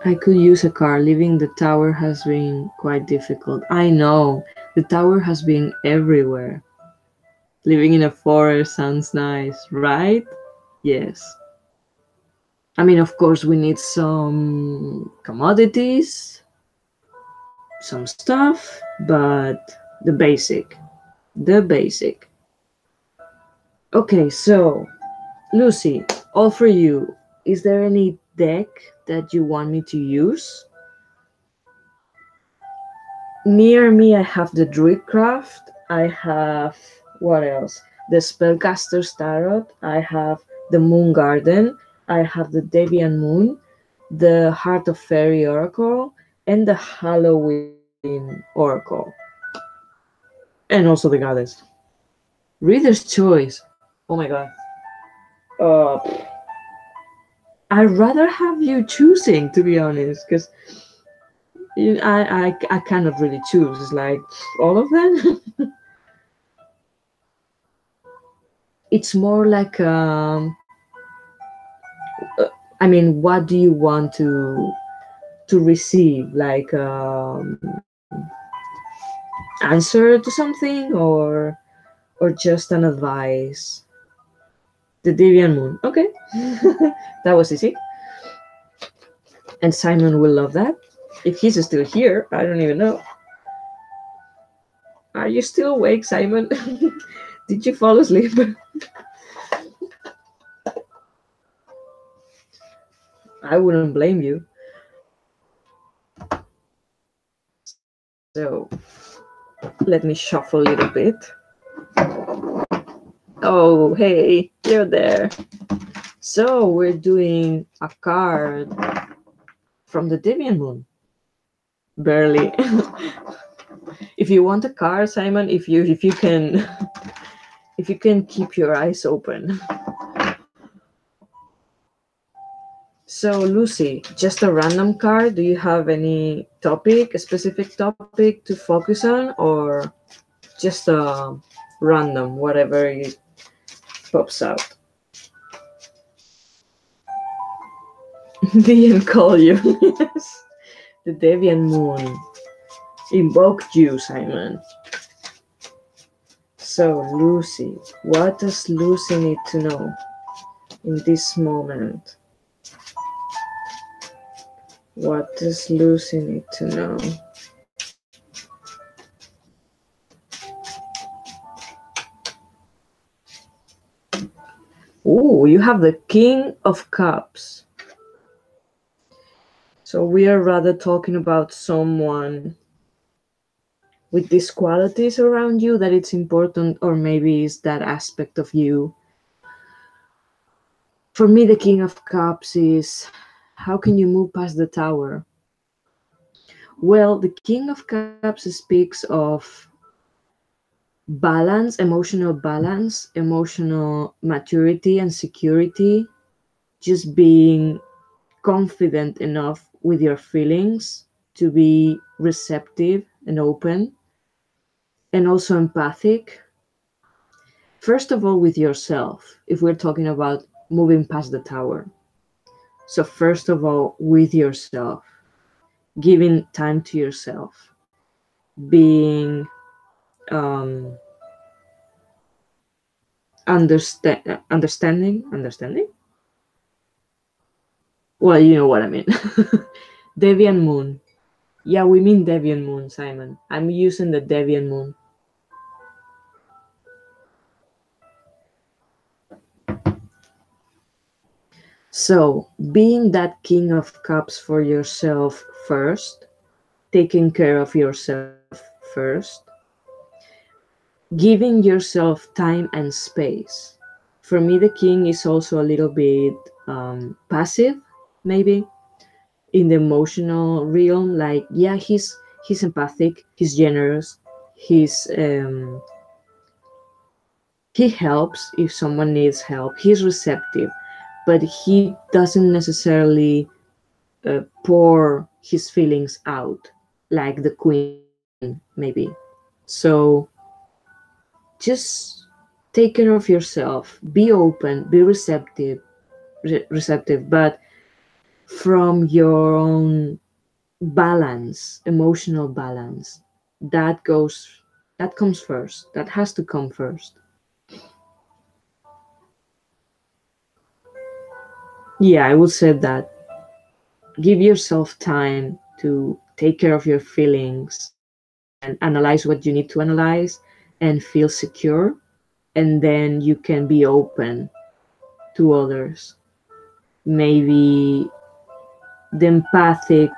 Speaker 1: I could use a car. Leaving the tower has been quite difficult. I know. The tower has been everywhere. Living in a forest sounds nice, right? Yes. I mean, of course, we need some commodities, some stuff, but the basic. The basic. Okay, so Lucy, all for you. Is there any deck that you want me to use? Near me, I have the Druidcraft. I have, what else? The Spellcaster's Tarot. I have the Moon Garden. I have the Deviant Moon, the Heart of Fairy Oracle, and the Halloween Oracle. And also the Goddess. Reader's Choice. Oh my god. Uh, I'd rather have you choosing, to be honest, because I cannot really choose. It's like all of them. It's more like I mean, what do you want to receive? Like answer to something, or just an advice? The Deviant Moon. Okay, that was easy. And Simon will love that. If he's still here, I don't even know. Are you still awake, Simon? Did you fall asleep? I wouldn't blame you. So let me shuffle a little bit. Oh, hey, you're there. So we're doing a card from the Deviant Moon. Barely. If you want a card, Simon, if you can if you can keep your eyes open. So Lucy, just a random card. Do you have any topic, a specific topic to focus on, or just a random, whatever it pops out? Didn't call you. Yes. The Deviant Moon invoked you, Simon. So Lucy, what does Lucy need to know in this moment? What does Lucy need to know? Oh, you have the King of Cups. So we are rather talking about someone with these qualities around you that it's important, or maybe it's that aspect of you. For me, the King of Cups is, how can you move past the tower? Well, the King of Cups speaks of balance, emotional maturity and security, just being confident enough with your feelings to be receptive and open, and also empathic. First of all, with yourself, if we're talking about moving past the tower. So, first of all, with yourself, giving time to yourself, being um, understanding. Well, you know what I mean. Deviant Moon. Yeah, we mean Deviant Moon, Simon. I'm using the Deviant Moon. So, being that King of Cups for yourself first, taking care of yourself first, giving yourself time and space. For me, the King is also a little bit passive, maybe in the emotional realm. Like, yeah, he's empathic, he's generous, he's he helps if someone needs help, he's receptive, but he doesn't necessarily pour his feelings out like the Queen, maybe. So just take care of yourself, be open, be receptive, but from your own balance, emotional balance. That goes, that comes first. That has to come first. Yeah, I would say that give yourself time to take care of your feelings and analyze what you need to analyze and feel secure, and then you can be open to others. Maybe the empathic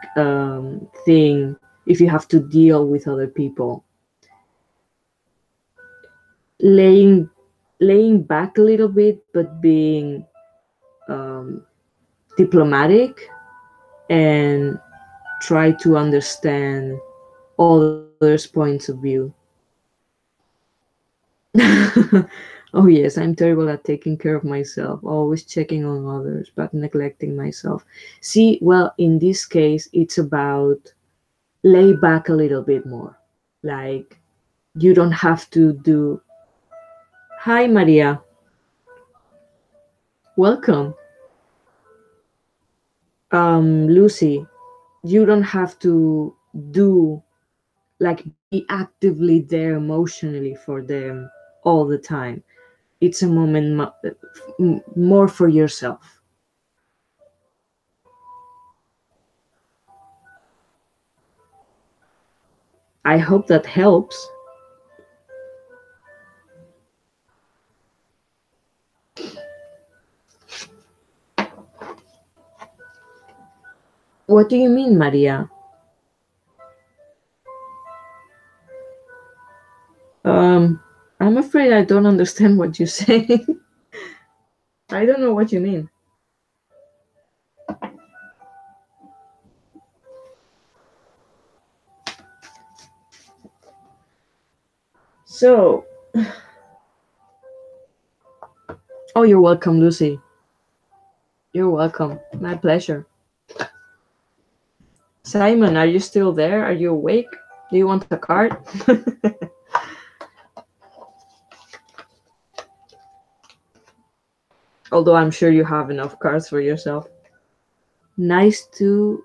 Speaker 1: thing, if you have to deal with other people, laying laying back a little bit, but being um, diplomatic and try to understand others' points of view. Oh yes, I'm terrible at taking care of myself, always checking on others, but neglecting myself. See, well, in this case, it's about lay back a little bit more. Like, you don't have to do. Hi, Maria. Welcome. Lucy, you don't have to do, like, be actively there emotionally for them all the time. It's a moment more for yourself. I hope that helps. What do you mean, Maria? Um, I'm afraid I don't understand what you say. I don't know what you mean. So, oh, you're welcome, Lucy. You're welcome. My pleasure. Simon, are you still there? Are you awake? Do you want a card? Although I'm sure you have enough cards for yourself. Nice to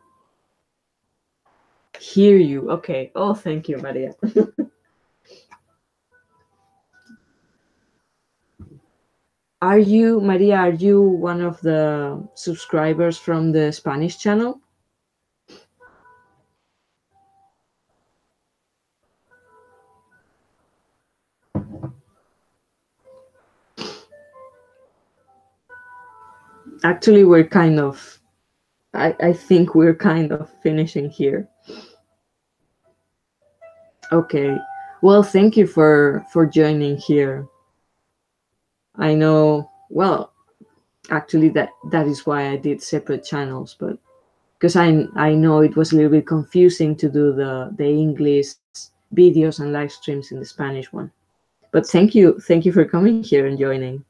Speaker 1: hear you. Okay. Oh, thank you, Maria. Are you, Maria, are you one of the subscribers from the Spanish channel? Actually, I think we're kind of finishing here. Okay. Well, thank you for joining here. I know, well, actually that is why I did separate channels, but because I know it was a little bit confusing to do the English videos and live streams in the Spanish one. But thank you for coming here and joining.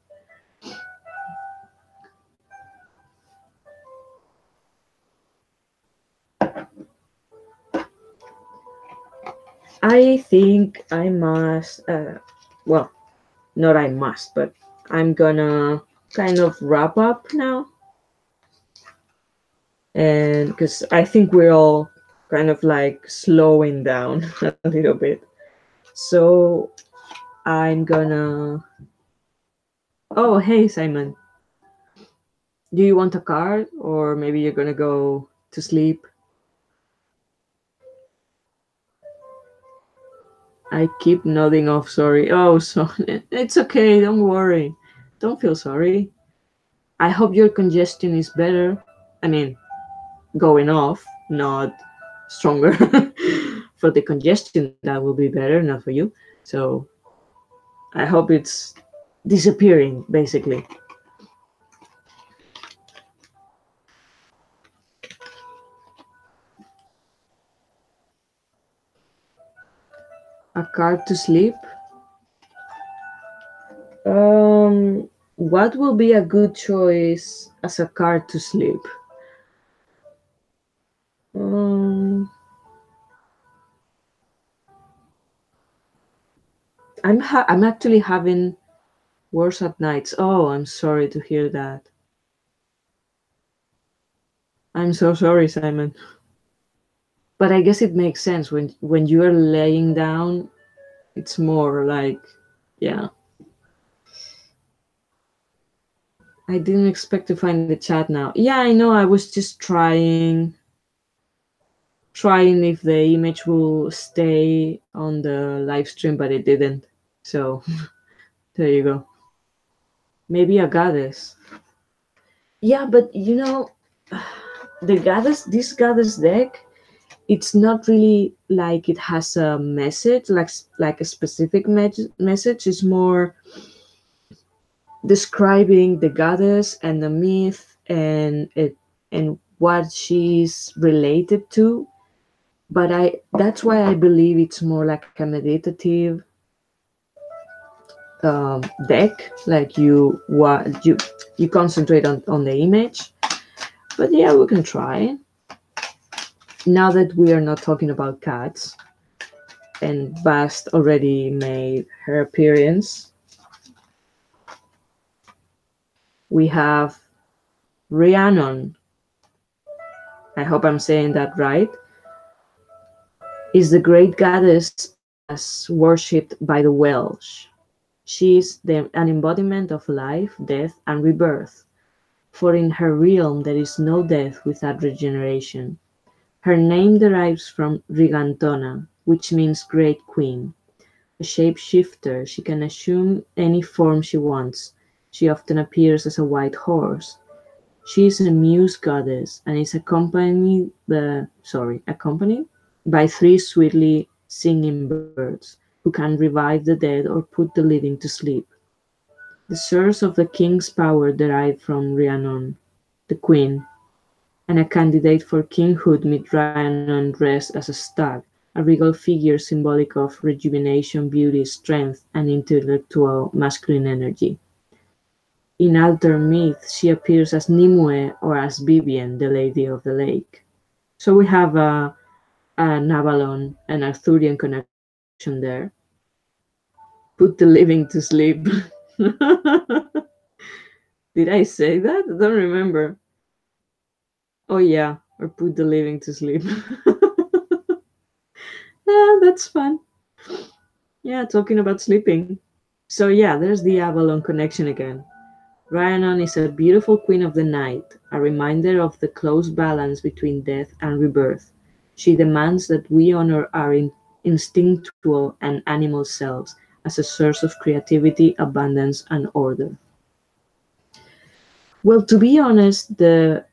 Speaker 1: I think I must, well, not I must, but I'm gonna kind of wrap up now. And because I think we're all kind of like slowing down a little bit. So I'm gonna. Oh, hey, Simon. Do you want a card, or maybe you're gonna go to sleep? I keep nodding off. Sorry. Oh, so it's okay. Don't worry. Don't feel sorry. I hope your congestion is better. I mean, going off, not stronger. For the congestion, that will be better, not for you. So I hope it's disappearing, basically. A card to sleep. What will be a good choice as a card to sleep? Um, I'm actually having worse at nights. Oh, I'm sorry to hear that. I'm so sorry, Simon. But I guess it makes sense when you're laying down. It's more like, yeah. I didn't expect to find the chat now. Yeah, I know. I was just trying if the image will stay on the live stream, but it didn't. So there you go. Maybe a goddess. Yeah, but you know, this goddess deck, it's not really like it has a message, like a specific message. It's more describing the goddess and the myth and what she's related to. But that's why I believe it's more like a meditative deck. Like you concentrate on the image. But yeah, we can try. Now that we are not talking about cats, and Bast already made her appearance, we have Rhiannon. I hope I'm saying that right. Is the great goddess as worshipped by the Welsh. She is an embodiment of life, death, and rebirth. For in her realm there is no death without regeneration. Her name derives from Rigantona, which means great queen. A shape-shifter, she can assume any form she wants. She often appears as a white horse. She is a muse goddess and is accompanied by three sweetly singing birds, who can revive the dead or put the living to sleep. The source of the king's power derived from Rhiannon, the queen, and a candidate for kinghood mid Rhiannon dressed as a stag, a regal figure symbolic of rejuvenation, beauty, strength, and intellectual masculine energy. In altar myth, she appears as Nimue or as Vivian, the Lady of the Lake. So we have an Avalon and Arthurian connection there. Put the living to sleep. Did I say that? I don't remember. Oh yeah, or put the living to sleep. That's fun. Yeah, talking about sleeping. So yeah, there's the Avalon connection again. Rhiannon is a beautiful queen of the night, a reminder of the close balance between death and rebirth. She demands that we honor our instinctual and animal selves as a source of creativity, abundance, and order. Well, to be honest, if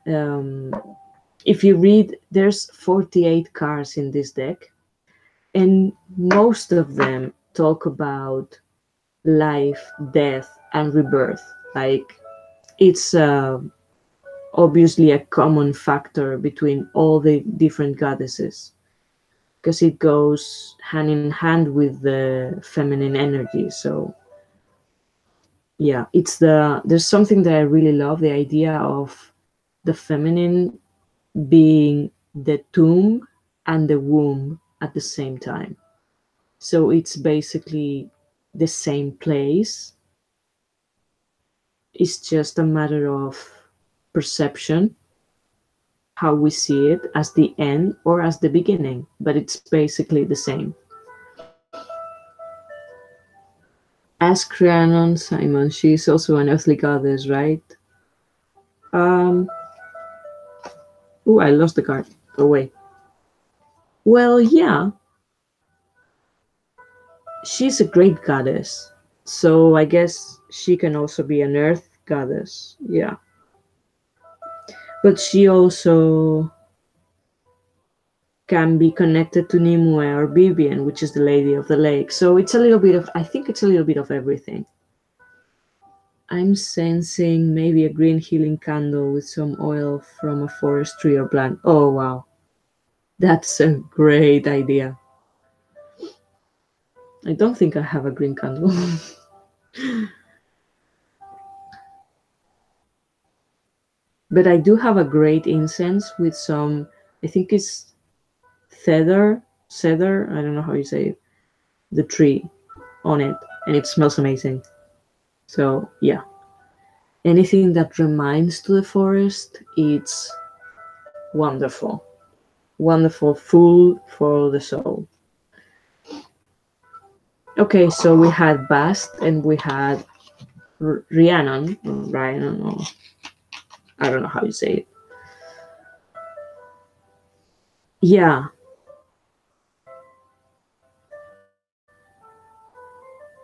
Speaker 1: you read, there's 48 cards in this deck, and most of them talk about life, death, and rebirth. Like, it's obviously a common factor between all the different goddesses, because it goes hand in hand with the feminine energy. So yeah, there's something that I really love, the idea of the feminine being the tomb and the womb at the same time. So it's basically the same place. It's just a matter of perception, how we see it, as the end or as the beginning, but it's basically the same. Ask Rhiannon, Simon. She's also an earthly goddess, right? Oh, I lost the card. Go away. Well, yeah. She's a great goddess. So I guess she can also be an earth goddess. Yeah. But she also can be connected to Nimue or Vivian, which is the Lady of the Lake. So it's a little bit of, I think it's a little bit of everything. I'm sensing maybe a green healing candle with some oil from a forest tree or plant. Oh, wow. That's a great idea. I don't think I have a green candle. But I do have a great incense with some, I think it's cedar, I don't know how you say it, the tree on it, and it smells amazing. So yeah, anything that reminds to the forest, it's wonderful. Wonderful food for the soul. Okay, so we had Bast and we had Rhiannon, or I don't know how you say it. Yeah,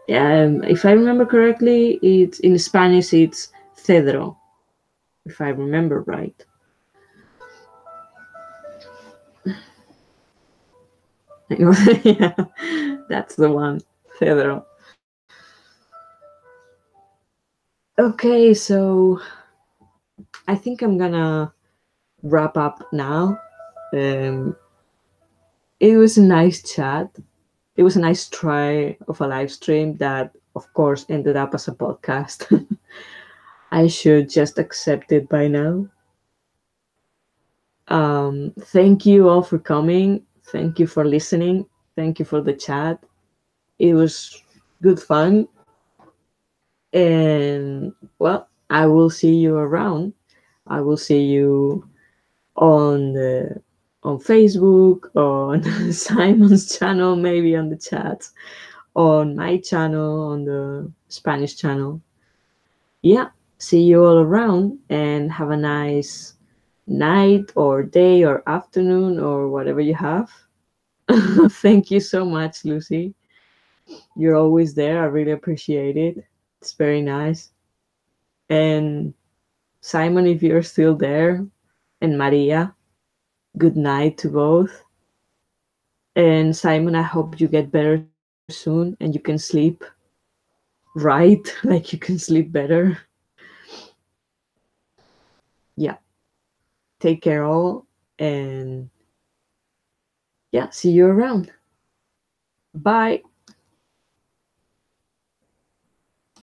Speaker 1: if I remember correctly, it's in Spanish. It's cedro, if I remember right. Yeah, that's the one, cedro. Okay, so I think I'm gonna wrap up now. Um, it was a nice chat. It was a nice try of a live stream that, of course, ended up as a podcast. I should just accept it by now. Thank you all for coming. Thank you for listening. Thank you for the chat. It was good fun. And well, I will see you around. I will see you on the on Facebook, on Simon's channel, maybe on the chat, on my channel, on the Spanish channel. Yeah, see you all around and have a nice night or day or afternoon or whatever you have. Thank you so much, Lucy. You're always there. I really appreciate it. It's very nice. And Simon, if you're still there, and Maria, good night to both. And Simon, I hope you get better soon and you can sleep right, like you can sleep better. Yeah, take care all, and yeah, see you around. Bye.